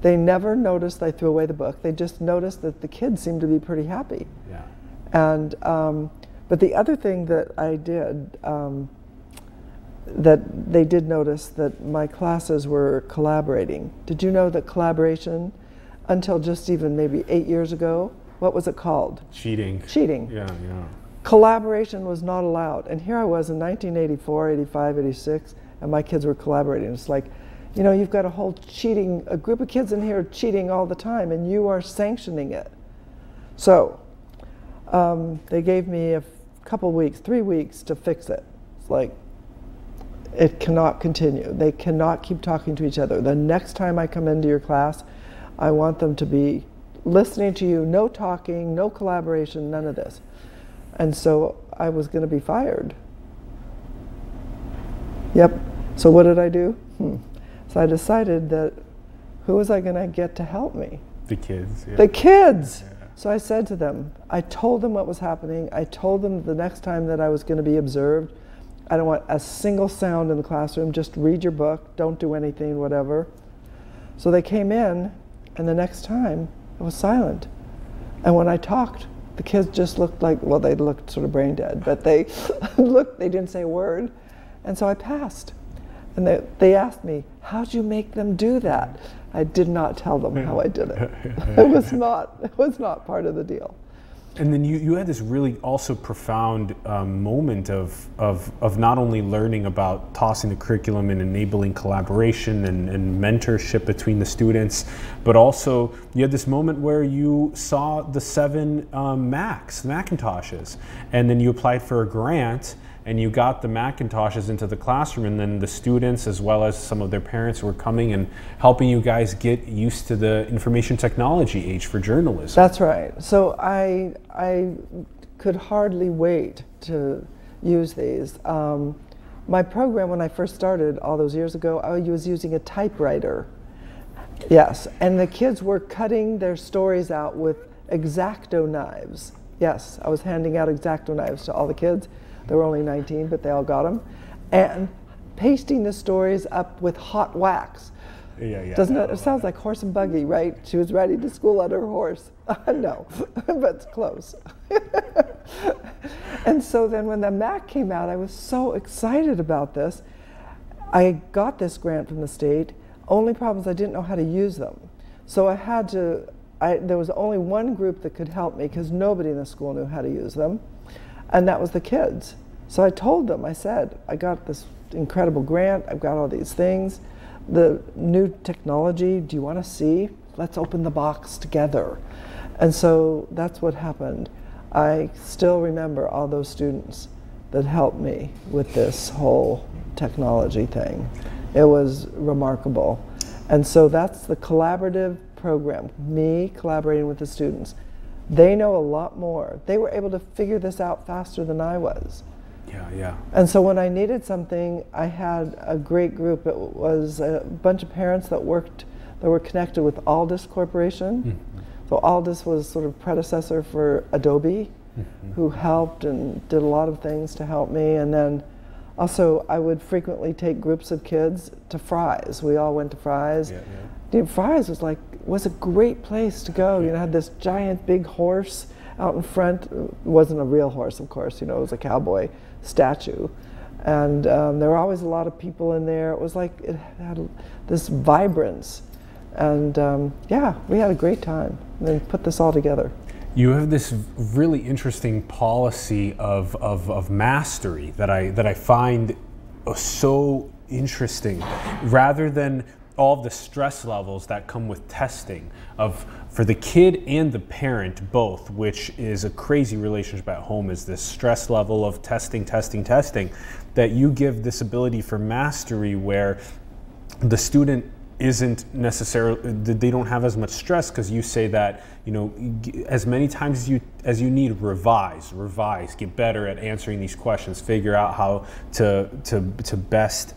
They never noticed I threw away the book. They just noticed that the kids seemed to be pretty happy. Yeah. And but the other thing that I did, that they did notice that my classes were collaborating. Did you know that collaboration, until just even maybe 8 years ago, what was it called? Cheating. Cheating. Yeah, yeah. Collaboration was not allowed. And here I was in 1984, 85, 86, and my kids were collaborating. It's like, you've got a group of kids in here cheating all the time, and you are sanctioning it. So they gave me a couple weeks, 3 weeks to fix it. It's like, it cannot continue. They cannot keep talking to each other. The next time I come into your class, I want them to be listening to you, no talking, no collaboration, none of this. And so I was going to be fired. Yep. So what did I do? So I decided that who was I going to get to help me? The kids. Yeah. The kids! Yeah. So I said to them, I told them what was happening. I told them the next time that I was going to be observed, I don't want a single sound in the classroom, just read your book, don't do anything, whatever. So they came in, and the next time, it was silent. And when I talked, the kids just looked like, well, they looked sort of brain dead, but they they didn't say a word. And so I passed. And they asked me, how'd you make them do that? I did not tell them how I did it. It was not part of the deal. And then you had this really also profound moment of not only learning about tossing the curriculum and enabling collaboration and mentorship between the students, but also you had this moment where you saw the 7 Macs, the Macintoshes, and then you applied for a grant and you got the Macintoshes into the classroom, and then the students as well as some of their parents were coming and helping you guys get used to the information technology age for journalism. That's right. So I could hardly wait to use these. My program, when I first started all those years ago, I was using a typewriter. Yes, and the kids were cutting their stories out with X-Acto knives. Yes, I was handing out X-Acto knives to all the kids. There were only 19, but they all got them. And pasting the stories up with hot wax. Yeah. Doesn't it? It sounds like horse and buggy, right? She was riding to school on her horse. No, but it's close. And so then when the Mac came out, I was so excited about this. I got this grant from the state. Only problem is I didn't know how to use them. So I had to, there was only one group that could help me because nobody in the school knew how to use them. And that was the kids. So I told them, I said, I got this incredible grant, I've got all these things, the new technology, do you want to see? Let's open the box together. And so that's what happened. I still remember all those students that helped me with this whole technology thing. It was remarkable. And so that's the collaborative program, me collaborating with the students. They know a lot more. They were able to figure this out faster than I was. Yeah, yeah. And so when I needed something, I had a great group. It was a bunch of parents that were connected with Aldus Corporation. Mm-hmm. So Aldus was sort of predecessor for Adobe, mm-hmm. who helped and did a lot of things to help me. And then also I would frequently take groups of kids to Fry's. We all went to Fry's. Yeah, yeah. Dude, Fry's was a great place to go. You know, had this giant big horse out in front. It wasn't a real horse, of course, you know, it was a cowboy statue. And there were always a lot of people in there. It was like, it had this vibrance. And yeah, we had a great time. And then put this all together. You have this really interesting policy of mastery that I find so interesting, rather than all of the stress levels that come with testing for the kid and the parent both, which is a crazy relationship at home, is this stress level of testing, that you give this ability for mastery where the student isn't necessarily, they don't have as much stress, because you say that, you know, as many times as you need, revise, get better at answering these questions, figure out how to best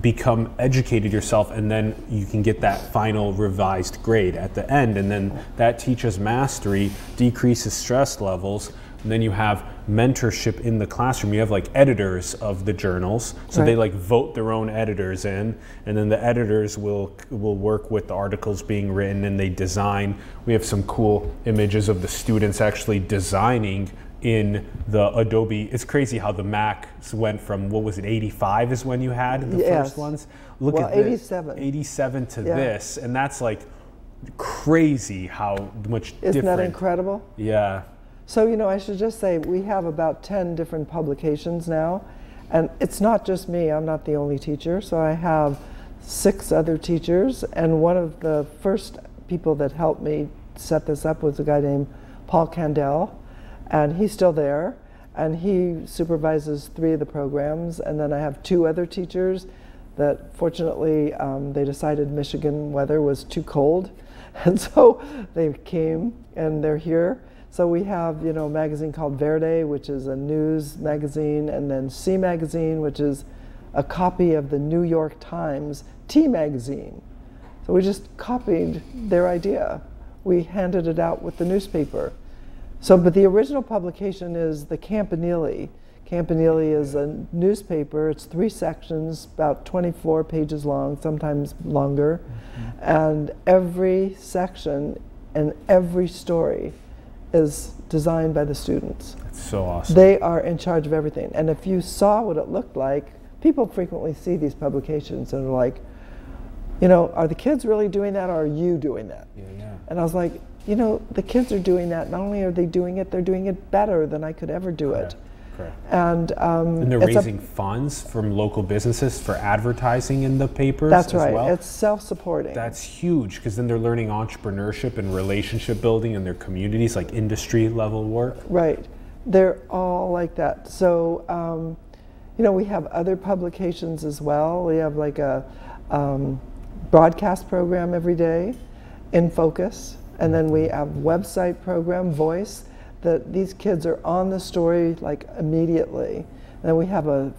become educated yourself, and then you can get that final revised grade at the end, and then that teaches mastery, decreases stress levels. And then you have mentorship in the classroom. You have like editors of the journals, so they like vote their own editors in, and then the editors will work with the articles being written, and they design. We have some cool images of the students actually designing in the Adobe. It's crazy how the Macs went from, what was it, 85 is when you had the first ones? Look at this, 87 to this, and that's like crazy how much different. Isn't that incredible? Yeah. So, you know, I should just say we have about 10 different publications now, and it's not just me. I'm not the only teacher, so I have 6 other teachers, and one of the first people that helped me set this up was a guy named Paul Candell, and he's still there, and he supervises 3 of the programs. And then I have 2 other teachers that fortunately they decided Michigan weather was too cold, and so they came and they're here. So we have, you know, a magazine called Verde, which is a news magazine, and then C Magazine, which is a copy of the New York Times T magazine. So we just copied their idea. We handed it out with the newspaper. So, but the original publication is the Campanile. Campanile is a newspaper. It's 3 sections, about 24 pages long, sometimes longer. Mm-hmm. And every section and every story is designed by the students. That's so awesome. They are in charge of everything. And if you saw what it looked like, people frequently see these publications and are like, you know, are the kids really doing that, or are you doing that? Yeah, yeah. And I was like, you know, the kids are doing that. Not only are they doing it, they're doing it better than I could ever do it. Correct. And they're raising funds from local businesses for advertising in the papers. That's as right. Well. It's self-supporting. That's huge, because then they're learning entrepreneurship and relationship building in their communities, like industry level work. Right. They're all like that. So, you know, we have other publications as well. We have like a broadcast program every day, In Focus, and then we have website program, Voice, that these kids are on the story like immediately. And then we have a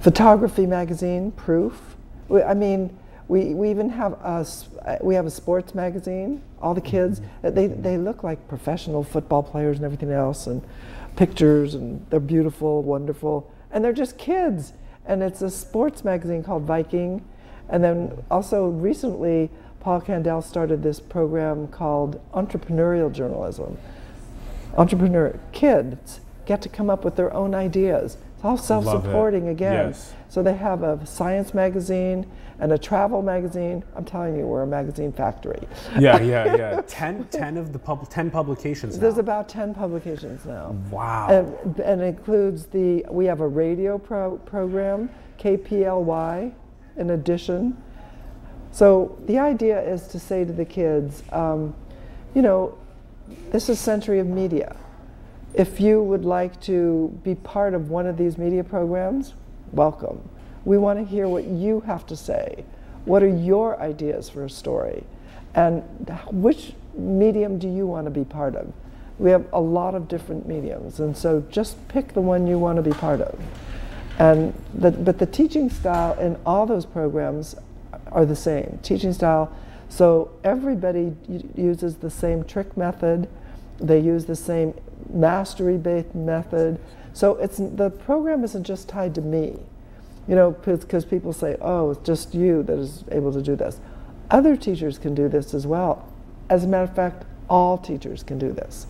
photography magazine, Proof. We even have a sports magazine. All the kids, they look like professional football players and everything else, and pictures, and they're beautiful, wonderful, and they're just kids. And it's a sports magazine called Viking. And then also recently, Paul Candell started this program called Entrepreneurial Journalism. Kids get to come up with their own ideas. It's all self-supporting again. Yes. So they have a science magazine and a travel magazine. I'm telling you, we're a magazine factory. Yeah. 10 publications now. There's about 10 publications now. Wow. And it includes we have a radio program, KPLY, in addition. So the idea is to say to the kids, you know, this is Century of Media. If you would like to be part of one of these media programs, welcome. We want to hear what you have to say. What are your ideas for a story? And which medium do you want to be part of? We have a lot of different mediums, and so just pick the one you want to be part of. And but the teaching style in all those programs are the same. Teaching style, so everybody uses the same trick method. They use the same mastery-based method. So the program isn't just tied to me, you know, because people say, oh, it's just you that is able to do this. Other teachers can do this as well. As a matter of fact, all teachers can do this.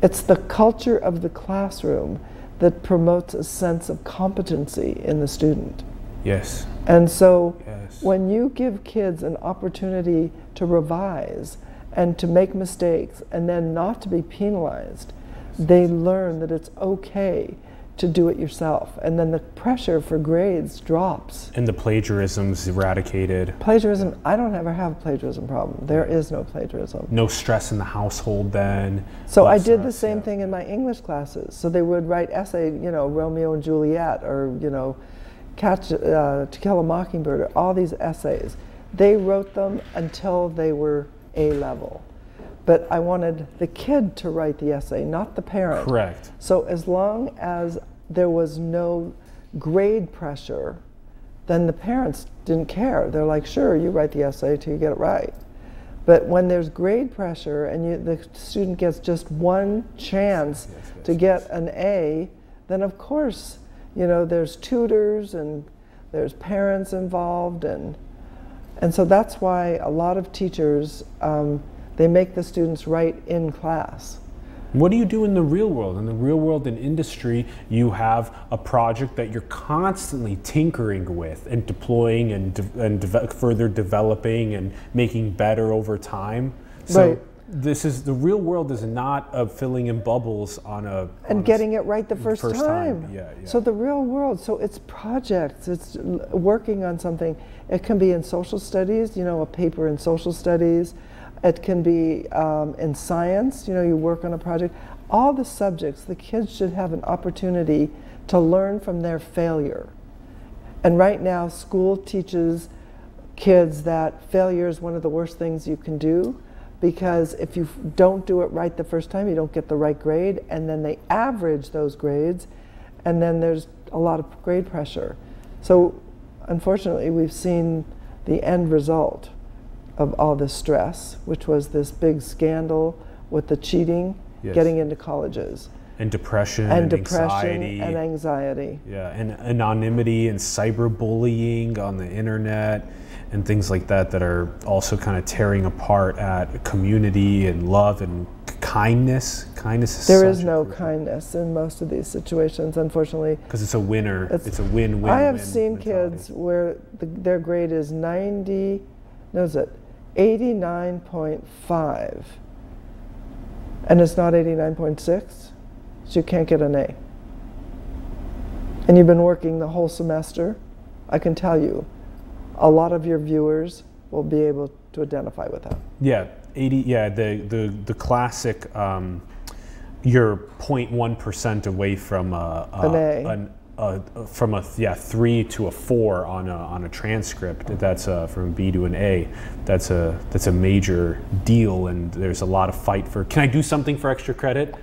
It's the culture of the classroom that promotes a sense of competency in the student. Yes. And so yes. When you give kids an opportunity to revise and to make mistakes and then not to be penalized, they learn that it's okay to do it yourself, and then the pressure for grades drops. And the plagiarisms eradicated. Plagiarism, I don't ever have a plagiarism problem. There is no plagiarism. No stress in the household then. So I did the same thing in my English classes. So they would write essay, you know, Romeo and Juliet, or, you know, To Kill a Mockingbird, or all these essays. They wrote them until they were A-level. But I wanted the kid to write the essay, not the parent. Correct. So as long as there was no grade pressure, then the parents didn't care. They're like, sure, you write the essay till you get it right. But when there's grade pressure and the student gets just one chance to get an A, then of course, you know, there's tutors and there's parents involved, and so that's why a lot of teachers, they make the students write in class. What do you do in the real world? In the real world, in industry, you have a project that you're constantly tinkering with and deploying and further developing and making better over time. So right. This is, the real world is not filling in bubbles on a... And getting it right the first time. Yeah. So the real world, so it's projects, it's working on something. It can be in social studies, you know, a paper in social studies. It can be in science, you know, you work on a project. All the subjects, the kids should have an opportunity to learn from their failure. And right now, school teaches kids that failure is one of the worst things you can do, because if you don't do it right the first time, you don't get the right grade, and then they average those grades, and then there's a lot of grade pressure. So unfortunately, we've seen the end result of all this stress, which was this big scandal with the cheating, getting into colleges. And depression and anxiety. And anxiety. Yeah, and anonymity and cyberbullying on the internet and things like that that are also kind of tearing apart at community and love and kindness. Kindness is There is no kindness in most of these situations, unfortunately. Because it's a winner. It's a win-win. I have seen kids where their grade is 89.5, and it's not 89.6, so you can't get an A. And you've been working the whole semester. I can tell you, a lot of your viewers will be able to identify with that. Yeah, 80. Yeah, the classic. You're 0.1% away from an A. From a 3 to a 4 on a transcript. That's from a B to an A. That's a major deal, and there's a lot of fight for. Can I do something for extra credit?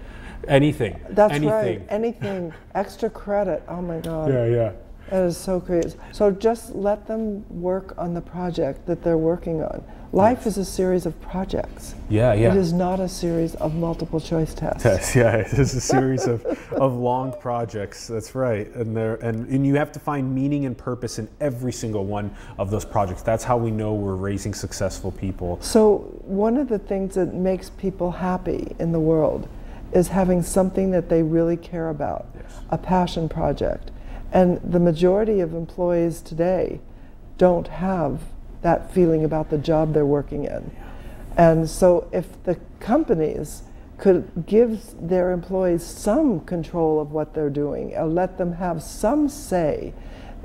Anything. That's anything. Right. Anything. Extra credit. Oh my God. Yeah. That is so great. So just let them work on the project that they're working on. Life is a series of projects. Yeah. It is not a series of multiple choice tests. Yeah, it is a series of long projects. That's right. And you have to find meaning and purpose in every single one of those projects. That's how we know we're raising successful people. So one of the things that makes people happy in the world is having something that they really care about, a passion project. And the majority of employees today don't have that feeling about the job they're working in. And so if the companies could give their employees some control of what they're doing and let them have some say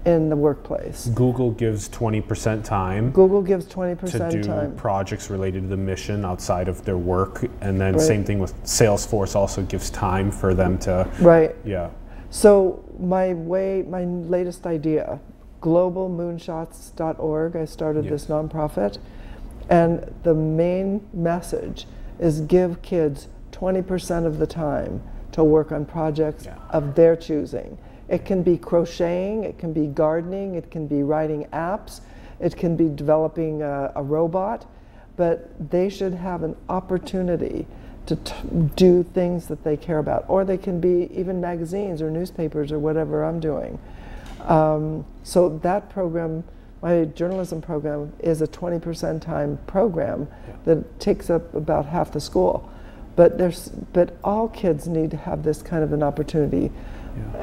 in the workplace. Google gives 20% time. Google gives 20% to do time. Projects related to the mission outside of their work. And then same thing with Salesforce also gives time for them to. Right. Yeah. So my latest idea globalmoonshots.org. I started this nonprofit, and the main message is give kids 20% of the time to work on projects of their choosing. It can be crocheting, it can be gardening, it can be writing apps, it can be developing a robot, but they should have an opportunity to do things that they care about. Or they can be even magazines or newspapers or whatever I'm doing. So that program, my journalism program, is a 20% time program that takes up about half the school. But all kids need to have this kind of an opportunity.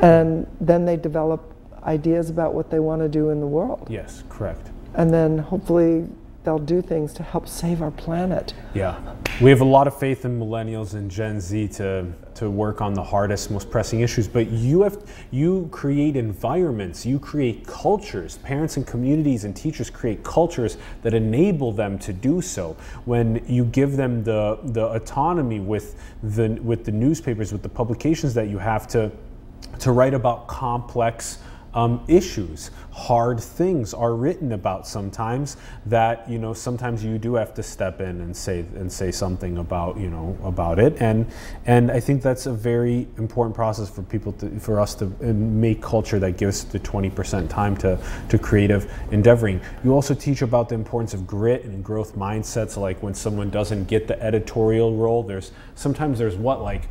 And then they develop ideas about what they want to do in the world. Yes, correct. And then hopefully they'll do things to help save our planet. Yeah. We have a lot of faith in millennials and Gen Z to work on the hardest, most pressing issues, but you create environments, you create cultures. Parents and communities and teachers create cultures that enable them to do so. When you give them the autonomy with the newspapers, with the publications that you have to write about complex issues. Hard things are written about sometimes that, sometimes you do have to step in and say something about, about it. And I think that's a very important process for us to make culture that gives the 20% time to creative endeavoring. You also teach about the importance of grit and growth mindsets, like when someone doesn't get the editorial role, sometimes there's what, like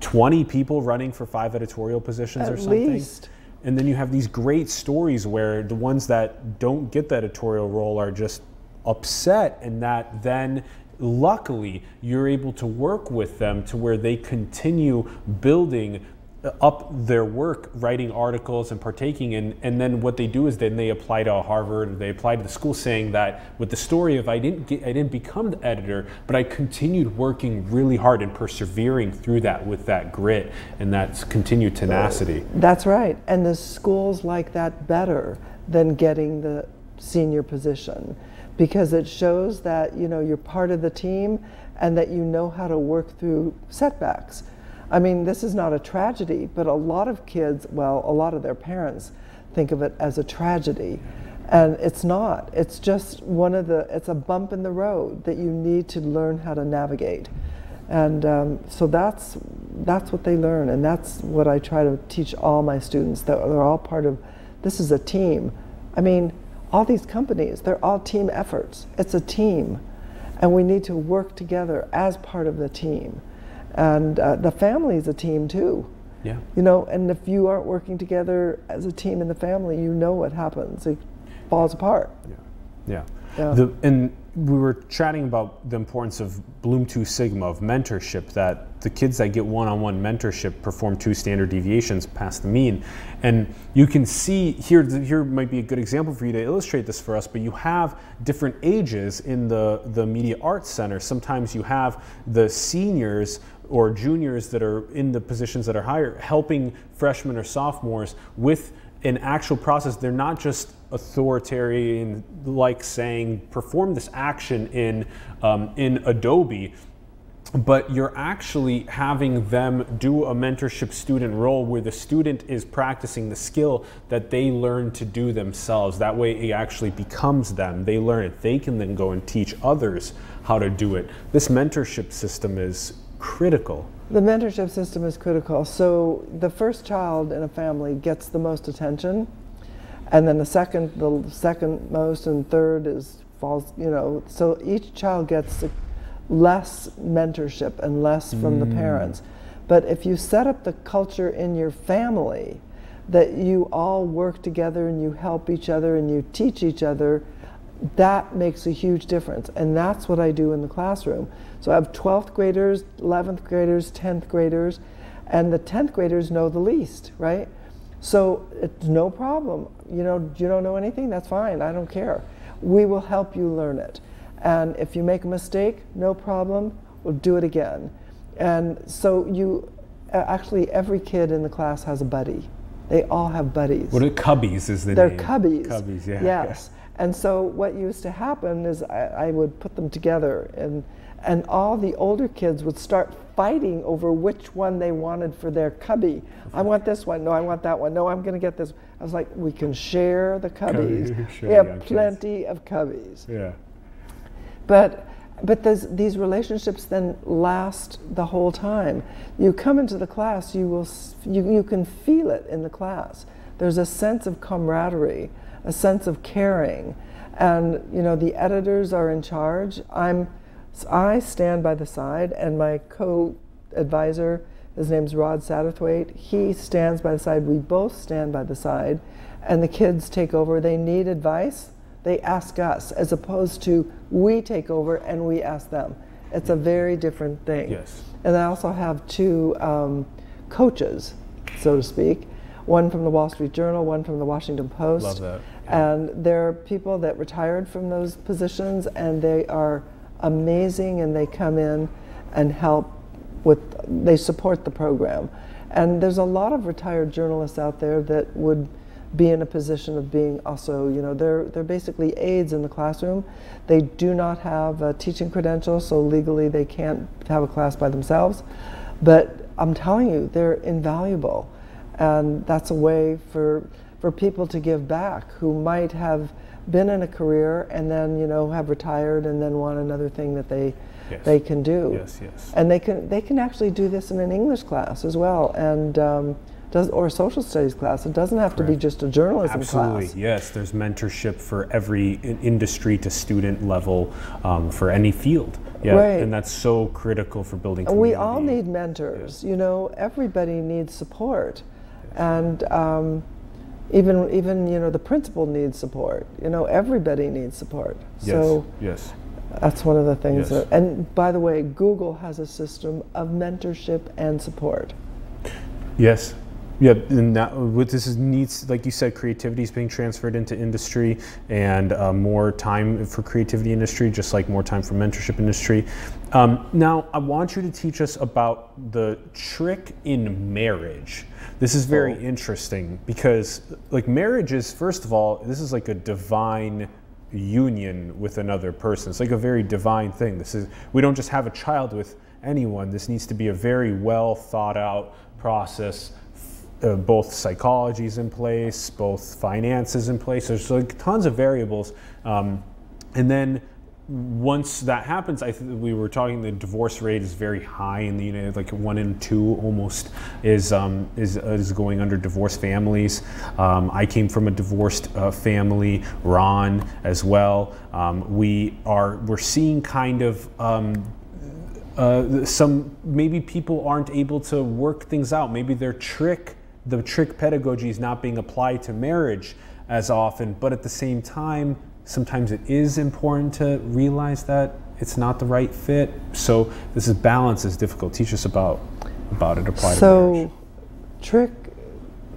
20 people running for 5 editorial positions or something? At least. And then you have these great stories where the ones that don't get the editorial role are just upset, and that then luckily you're able to work with them to where they continue building up their work, writing articles and partaking, and then what they do is then they apply to Harvard, they apply to the school, saying that with the story of I didn't become the editor, but I continued working really hard and persevering through that with that grit and that continued tenacity. That's right, and the schools like that better than getting the senior position, because it shows that you're part of the team and that you know how to work through setbacks. I mean, this is not a tragedy, but a lot of kids, well, a lot of their parents think of it as a tragedy. And it's not. It's just it's a bump in the road that you need to learn how to navigate. And so that's what they learn. And that's what I try to teach all my students, that they're all part of, this is a team. I mean, all these companies, they're all team efforts. It's a team. And we need to work together as part of the team. And the family is a team too. Yeah. And if you aren't working together as a team in the family, what happens. It falls apart. Yeah. And we were chatting about the importance of Bloom 2 Sigma, of mentorship, that the kids that get one-on-one mentorship perform 2 standard deviations past the mean. And you can see here might be a good example for you to illustrate this for us, but you have different ages in the Media Arts Center. Sometimes you have the seniors or juniors that are in the positions that are higher helping freshmen or sophomores with an actual process. They're not just authoritarian, like saying perform this action in Adobe, but you're actually having them do a mentorship student role where the student is practicing the skill that they learn to do themselves. That way it actually becomes them. They learn it. They can then go and teach others how to do it. This mentorship system is critical. The mentorship system is critical. So the first child in a family gets the most attention, and then the second most, and third falls. So each child gets less mentorship and less from the parents. But if you set up the culture in your family that you all work together and you help each other and you teach each other, that makes a huge difference. And that's what I do in the classroom. So I have 12th graders, 11th graders, 10th graders, and the 10th graders know the least, right? So it's no problem. You don't know anything, that's fine, I don't care. We will help you learn it. And if you make a mistake, no problem, we'll do it again. And so actually every kid in the class has a buddy. They all have buddies. What are cubbies is the They're name? They're cubbies. Cubbies, yeah. Yes. And so what used to happen is I would put them together, and And all the older kids would start fighting over which one they wanted for their cubby. I want this one. No, I want that one. No, I'm going to get this. I was like, we can share the cubbies. We have plenty of cubbies. Yeah. But these relationships then last the whole time. You come into the class, you can feel it in the class. There's a sense of camaraderie, a sense of caring, and the editors are in charge. I stand by the side, and my co-advisor, his name's Rod Satterthwaite, he stands by the side. We both stand by the side, and the kids take over. They need advice. They ask us, as opposed to we take over and we ask them. It's a very different thing. Yes. And I also have two coaches, so to speak, one from the Wall Street Journal, one from the Washington Post. Love that. And they're people that retired from those positions, and they are amazing, and they come in and help they support the program. And there's a lot of retired journalists out there that would be in a position of being also, they're basically aides in the classroom. They do not have a teaching credential, so legally they can't have a class by themselves. But I'm telling you, they're invaluable. And that's a way for people to give back who might have been in a career and then, have retired and then want another thing that they can do. Yes, yes. And they can actually do this in an English class as well, and or a social studies class. It doesn't have to be just a journalism class. Absolutely, yes. There's mentorship for every industry to student level for any field. Yeah, right. And that's so critical for building community. We all need mentors. Everybody needs support, and even the principal needs support. Everybody needs support. Yes. So yes. That's one of the things. Yes. And by the way, Google has a system of mentorship and support. Yes. Yeah, and what this needs, like you said, creativity is being transferred into industry, and more time for creativity industry, just like more time for mentorship industry. Now, I want you to teach us about the trick in marriage. This is very interesting because, like, marriage is, first of all, this is like a divine union with another person. It's like a very divine thing. We don't just have a child with anyone. This needs to be a very well thought out process. Both psychology is in place, both finances in place. There's like tons of variables, and then once that happens, we were talking. The divorce rate is very high in the United, like 1 in 2 almost is going under divorce families. I came from a divorced family. Ron as well. We're seeing kind of. Some maybe people aren't able to work things out. Maybe the trick pedagogy is not being applied to marriage as often, but at the same time, sometimes it is important to realize that it's not the right fit. So balance is difficult. Teach us about it applied to marriage. So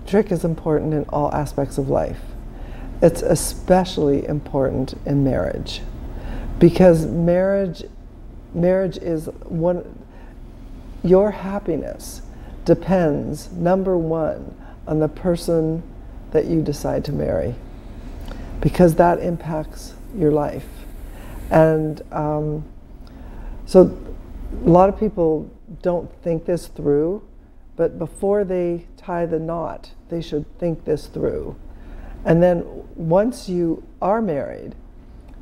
trick is important in all aspects of life. It's especially important in marriage, because marriage is your happiness depends, number one, on the person that you decide to marry, because that impacts your life. And so a lot of people don't think this through, but before they tie the knot, they should think this through. And then once you are married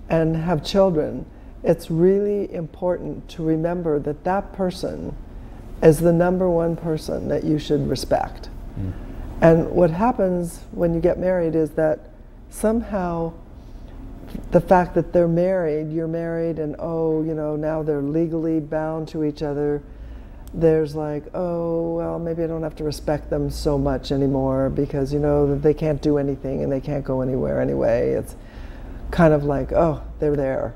and have children, it's really important to remember that that person is the number one person that you should respect. Mm. And what happens when you get married is that somehow the fact that you're married, and now they're legally bound to each other, there's like, oh, well, maybe I don't have to respect them so much anymore because, they can't do anything and they can't go anywhere anyway. It's kind of like, oh, they're there.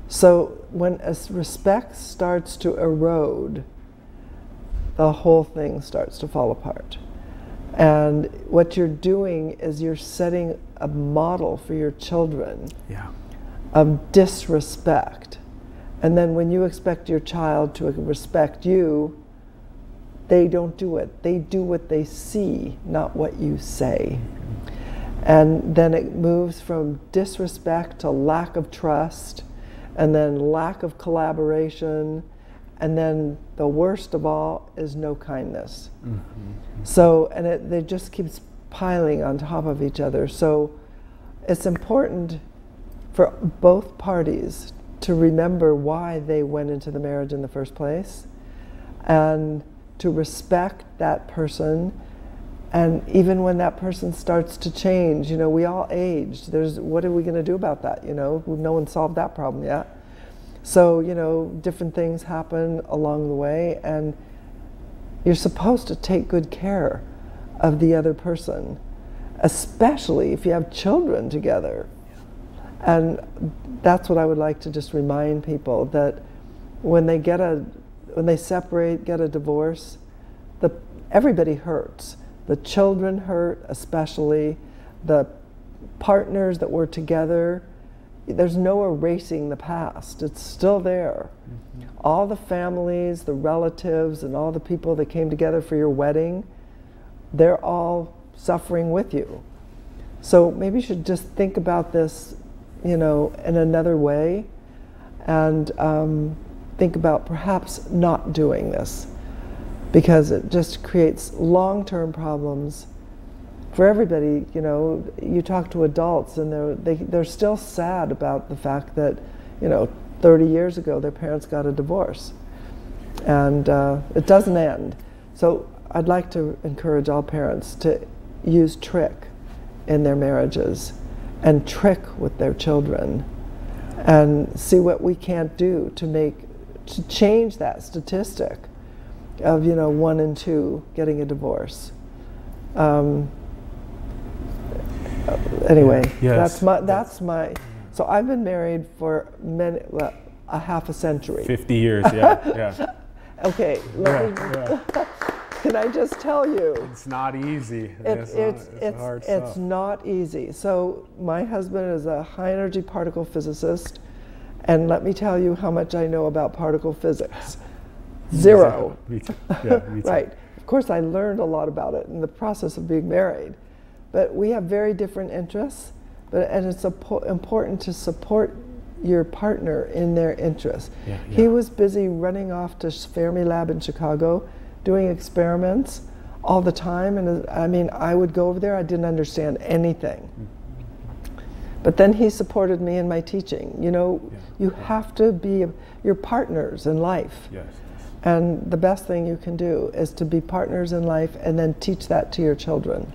So when respect starts to erode, the whole thing starts to fall apart. And what you're doing is you're setting a model for your children of disrespect. And then when you expect your child to respect you, they don't do it. They do what they see, not what you say. And then it moves from disrespect to lack of trust, and then lack of collaboration, and then the worst of all is no kindness. So, and it just keeps piling on top of each other. So it's important for both parties to remember why they went into the marriage in the first place, and to respect that person. And even when that person starts to change, we all age. What are we going to do about that? No one solved that problem yet. So, different things happen along the way, and you're supposed to take good care of the other person, especially if you have children together. And that's what I would like to just remind people, that when they separate, get a divorce, everybody hurts. The children hurt, especially the partners that were together. There's no erasing the past. It's still there. All the families, the relatives, and all the people that came together for your wedding, they're all suffering with you. So maybe you should just think about this, in another way, and think about perhaps not doing this, because it just creates long-term problems for everybody. You talk to adults, and they're still sad about the fact that 30 years ago their parents got a divorce, and it doesn't end. So I'd like to encourage all parents to use trick in their marriages, and trick with their children, and see what we can't do to change that statistic of 1 in 2 getting a divorce. Anyway, yes. that's my. So I've been married for a half a century. 50 years, yeah. Okay, can I just tell you? It's not easy. It's not easy. So my husband is a high energy particle physicist, and let me tell you how much I know about particle physics. Zero. Me too. Yeah, me too. Right. Of course, I learned a lot about it in the process of being married. But we have very different interests, and it's important to support your partner in their interests. He was busy running off to Fermilab in Chicago, doing experiments all the time, and I would go over there, I didn't understand anything. But then he supported me in my teaching. You have to be your partners in life. Yes. And the best thing you can do is to be partners in life, and then teach that to your children.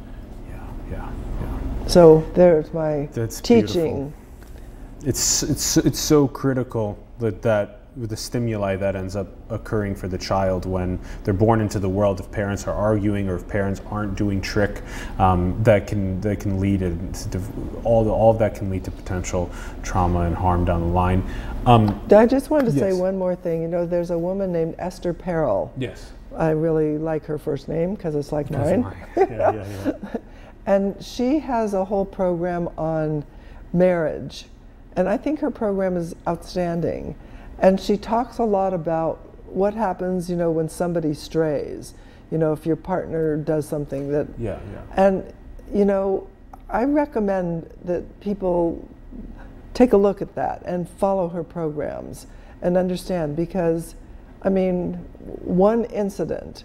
Yeah. So there's my That's teaching. Beautiful. It's so critical that with the stimuli that ends up occurring for the child when they're born into the world, if parents are arguing or if parents aren't doing trick, that can lead to all of that can lead to potential trauma and harm down the line. I just wanted to say one more thing. There's a woman named Esther Perel. Yes. I really like her first name because it's like mine. Yeah. And she has a whole program on marriage, and I think her program is outstanding. And she talks a lot about what happens, when somebody strays, if your partner does something that... Yeah. And, I recommend that people take a look at that and follow her programs and understand, because, one incident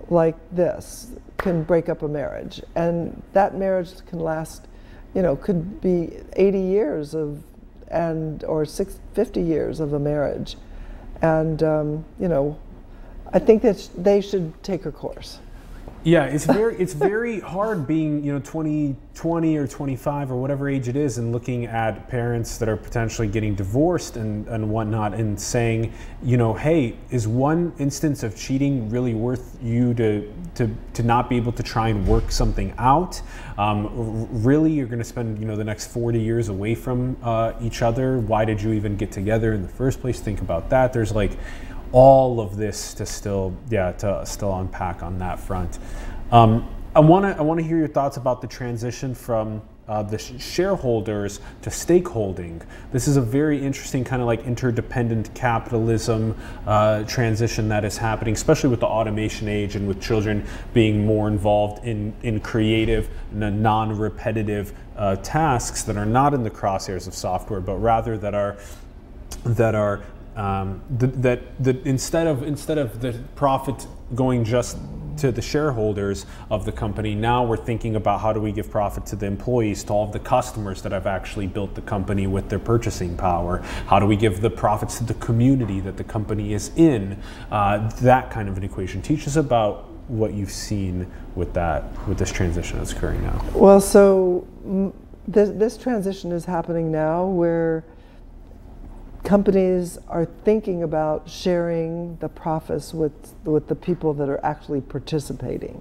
like this can break up a marriage, and that marriage can last, could be 80 years or 50 years of a marriage. And, I think that they should take her course. Yeah, it's very hard being 20 or 25 or whatever age it is, and looking at parents that are potentially getting divorced and whatnot, and saying, hey, is one instance of cheating really worth you to not be able to try and work something out? Really, you're going to spend the next 40 years away from each other. Why did you even get together in the first place? Think about that. There's all of this to still unpack on that front. I want to hear your thoughts about the transition from the shareholders to stakeholding. This is a very interesting kind of interdependent capitalism transition that is happening, especially with the automation age and with children being more involved in creative and non-repetitive tasks that are not in the crosshairs of software, but rather that are that are that instead of the profit going just to the shareholders of the company, now we're thinking about how do we give profit to the employees, to all of the customers that have actually built the company with their purchasing power. How do we give the profits to the community that the company is in? That kind of an equation. Teach us about what you've seen with this transition that's occurring now. Well, so this transition is happening now where companies are thinking about sharing the profits with the people that are actually participating.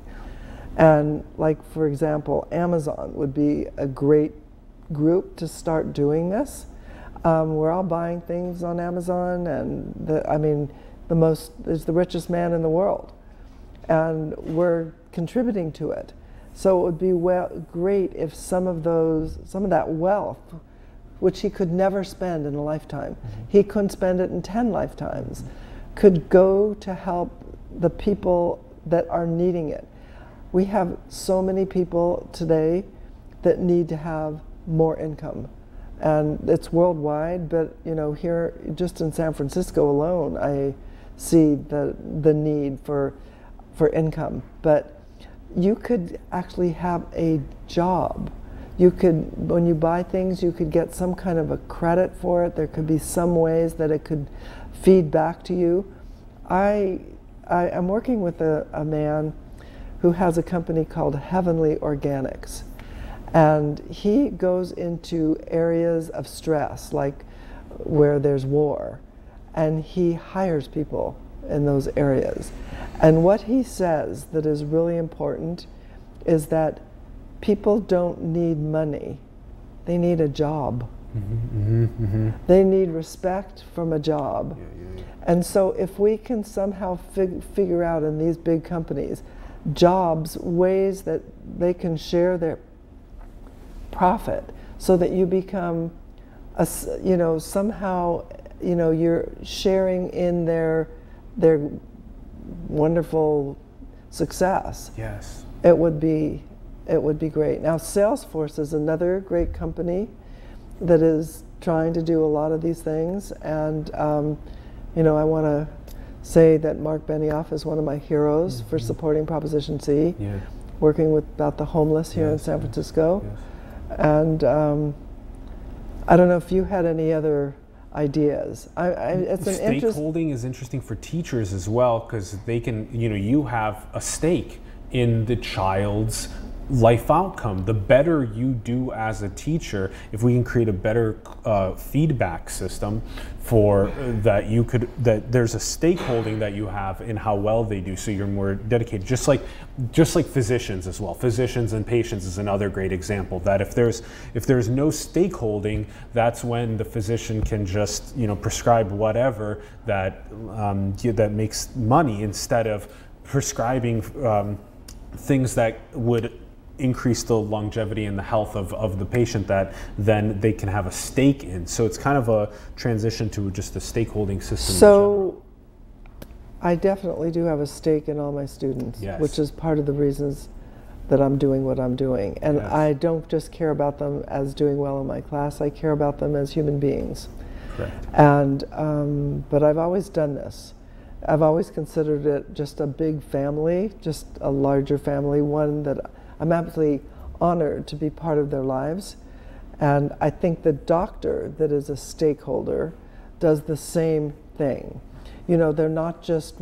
And like, for example, Amazon would be a great group to start doing this. We're all buying things on Amazon, and there's the richest man in the world, and we're contributing to it. So it would be great if some of that wealth, which he could never spend in a lifetime, he couldn't spend it in 10 lifetimes, could go to help the people that are needing it. We have so many people today that need to have more income. And it's worldwide, but here, just in San Francisco alone, I see the need for income. But you could actually have a job. You could, when you buy things, you could get some kind of a credit for it. There could be some ways that it could feed back to you. I'm working with a man who has a company called Heavenly Organics. And he goes into areas of stress, like where there's war, and he hires people in those areas. And what he says that is really important is that people don't need money, they need a job. They need respect from a job. And so if we can somehow figure out in these big companies jobs, ways that they can share their profit, so that you become somehow you're sharing in their wonderful success. Yes, it would be great. Now, Salesforce is another great company that is trying to do a lot of these things, and I want to say that Mark Benioff is one of my heroes for supporting Proposition C, working about the homeless here in San Francisco. And I don't know if you had any other ideas. It's an stakeholding is interesting for teachers as well, because they can, you have a stake in the child's life outcome. The better you do as a teacher, if we can create a better feedback system for that, there's a stakeholding that you have in how well they do, so you're more dedicated. Just like physicians as well. Physicians and patients is another great example, that if there's no stakeholding, that's when the physician can just prescribe whatever that makes money, instead of prescribing things that would increase the longevity and the health of the patient, that then they can have a stake in. So it's kind of a transition to just a stakeholding system. So I definitely do have a stake in all my students, which is part of the reasons that I'm doing what I'm doing. And I don't just care about them as doing well in my class, I care about them as human beings. Correct. And but I've always done this. I've always considered it just a big family, just a larger family, one that I'm absolutely honored to be part of their lives. And I think the doctor that is a stakeholder does the same thing. They're not just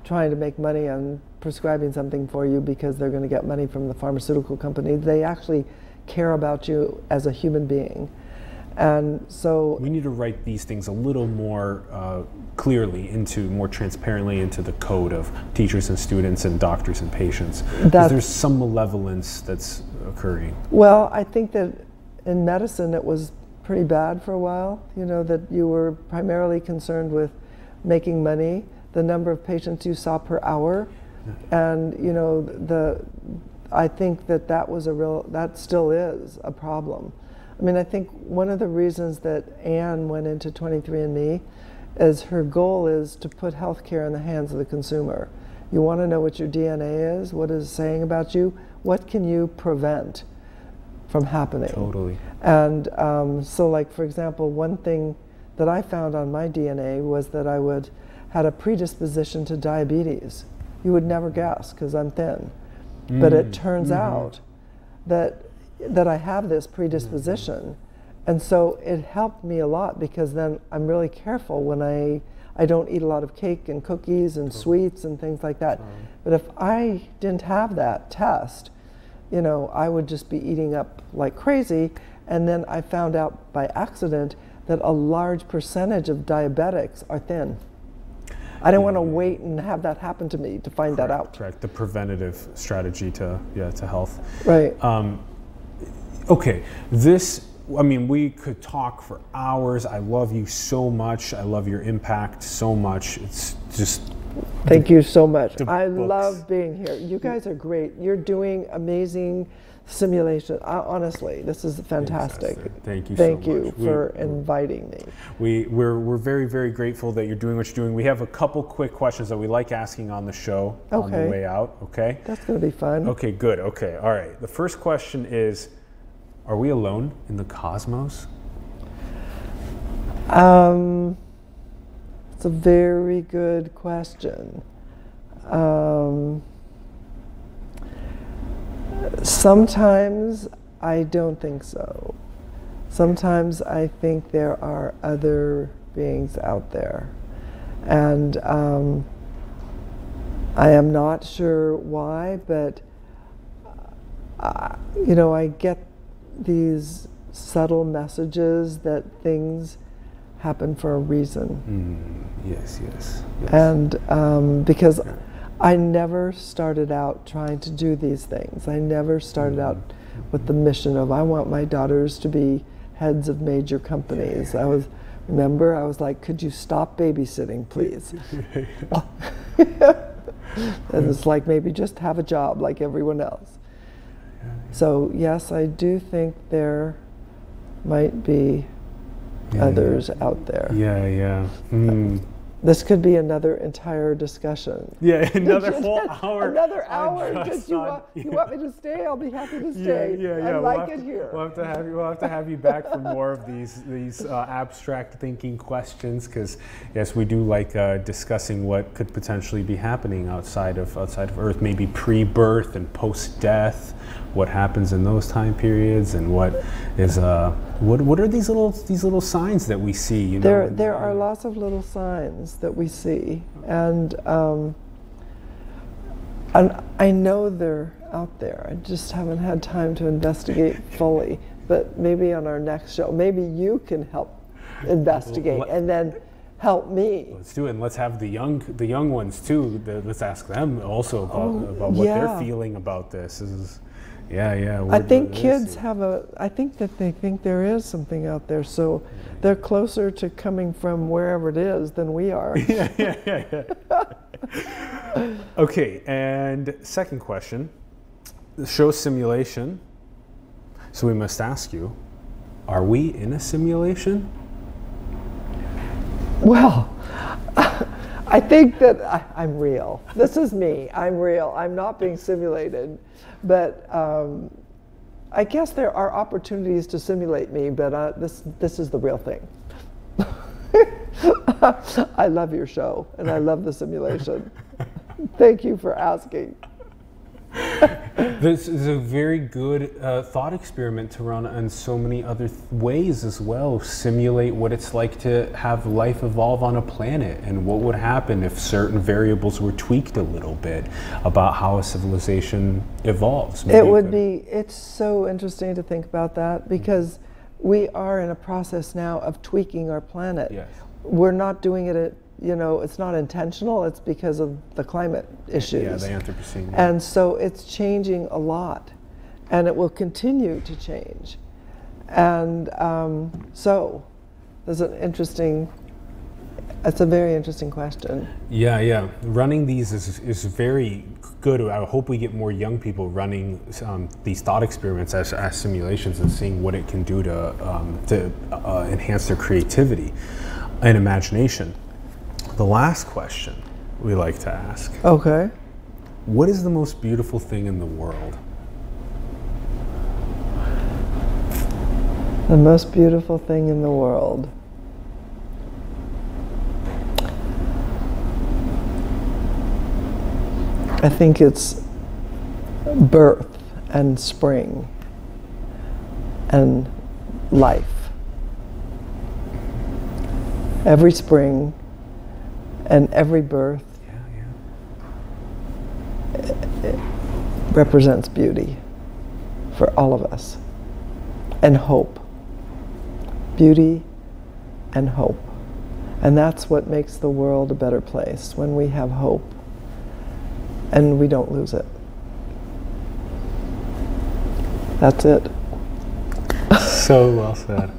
trying to make money on prescribing something for you because they're going to get money from the pharmaceutical company. They actually care about you as a human being. And so we need to write these things a little more clearly, more transparently into the code of teachers and students and doctors and patients. Because there's some malevolence that's occurring. Well, I think that in medicine it was pretty bad for a while, that you were primarily concerned with making money, the number of patients you saw per hour, and I think that still is a problem. I mean, I think one of the reasons that Anne went into 23andMe is her goal is to put healthcare in the hands of the consumer. You want to know what your DNA is, what it's saying about you, what can you prevent from happening? Totally. And so, like, for example, one thing that I found on my DNA was that I had a predisposition to diabetes. You would never guess because I'm thin. But it turns out that I have this predisposition. And so it helped me a lot because then I'm really careful when I don't eat a lot of cake and cookies and sweets and things like that. But if I didn't have that test, you know, I would just be eating up like crazy. And then I found out by accident that a large percentage of diabetics are thin. I didn't want to wait and have that happen to me to find that out. Correct. The preventative strategy to health. Right. Okay. This, I mean, we could talk for hours. I love you so much. I love your impact so much. It's just... Thank you so much. I books. love being here. You guys are great. You're doing amazing simulation. Honestly, this is fantastic. Thank you Thank so you much. for inviting me. We're very, very grateful that you're doing what you're doing. We have a couple quick questions that we like asking on the show on the way out, okay? That's going to be fun. Okay, good. Okay, all right. The first question is, are we alone in the cosmos? It's a very good question. Sometimes I don't think so. Sometimes I think there are other beings out there. And I am not sure why, but you know, I get these subtle messages that things happen for a reason. Yes. And because I never started out trying to do these things. I never started out with the mission of I want my daughters to be heads of major companies. I was like, could you stop babysitting, please? And it's like, maybe just have a job like everyone else. So yes, I do think there might be others out there. This could be another entire discussion. Yeah, another whole hour. Another hour. You want me to stay? I'll be happy to stay. I like it here. We'll have to have you back for more of these abstract thinking questions, because yes, we do like discussing what could potentially be happening outside of Earth, maybe pre-birth and post-death. What happens in those time periods, and what is what are these little signs that we see? You know, there are lots of little signs that we see, and I know they're out there. I just haven't had time to investigate fully. But maybe on our next show, maybe you can help investigate and then help me. Let's do it, and let's have the young ones too. Let's ask them also about what they're feeling about this. I think kids I think that they think there is something out there, so they're closer to coming from wherever it is than we are. Okay, and second question, the show simulation. So we must ask you, are we in a simulation? Well, I think that I'm real. This is me. I'm real. I'm not being simulated. But I guess there are opportunities to simulate me, but this is the real thing. I love your show, and I love the simulation. Thank you for asking. This is a very good thought experiment to run in so many other ways as well. Simulate what it's like to have life evolve on a planet, and what would happen if certain variables were tweaked a little bit about how a civilization evolves. It's so interesting to think about that, because we are in a process now of tweaking our planet. Yes. We're not doing it it's not intentional, it's because of the climate issues. Yeah, the Anthropocene. And so it's changing a lot, and it will continue to change. And so there's it's a very interesting question. Yeah. Running these is very good. I hope we get more young people running these thought experiments as simulations and seeing what it can do to enhance their creativity and imagination. The last question we like to ask. Okay. What is the most beautiful thing in the world? The most beautiful thing in the world. I think it's birth and spring and life. Every spring and every birth it represents beauty for all of us, and hope. Beauty and hope. And that's what makes the world a better place, when we have hope and we don't lose it. That's it. So well said.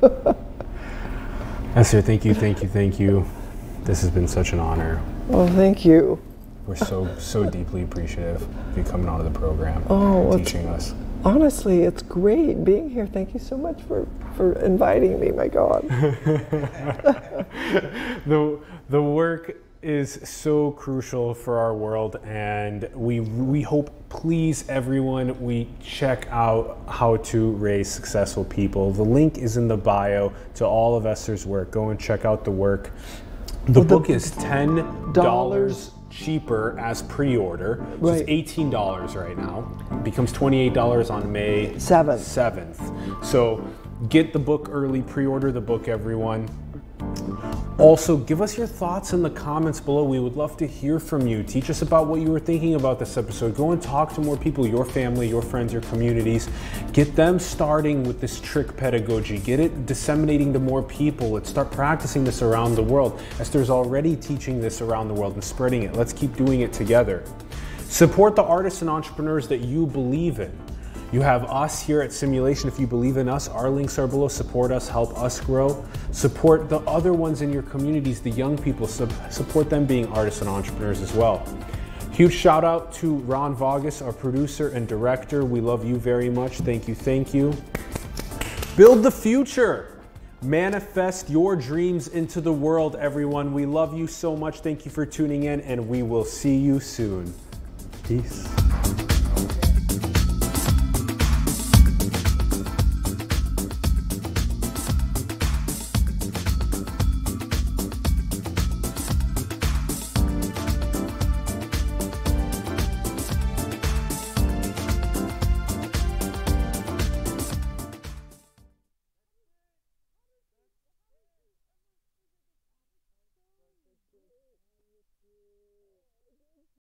Esther, thank you, thank you, thank you. This has been such an honor. Oh, thank you. We're so deeply appreciative of you coming onto the program, teaching us. Honestly, it's great being here. Thank you so much for inviting me, my God. The work is so crucial for our world, and we hope, please everyone, we check out How to Raise Successful People. The link is in the bio to all of Esther's work. Go and check out the work. The book is $10 cheaper as pre-order. So it's $18 right now. It becomes $28 on May 7th. So get the book early, pre-order the book, everyone. Also, give us your thoughts in the comments below. We would love to hear from you. Teach us about what you were thinking about this episode. Go and talk to more people, your family, your friends, your communities. Get them starting with this trick pedagogy. Get it disseminating to more people. Let's start practicing this around the world. Esther's already teaching this around the world and spreading it. Let's keep doing it together. Support the artists and entrepreneurs that you believe in. You have us here at Simulation. If you believe in us, our links are below. Support us, help us grow. Support the other ones in your communities, the young people. Support them being artists and entrepreneurs as well. Huge shout out to Ron Vargas, our producer and director. We love you very much. Thank you, thank you. Build the future. Manifest your dreams into the world, everyone. We love you so much. Thank you for tuning in, and we will see you soon. Peace.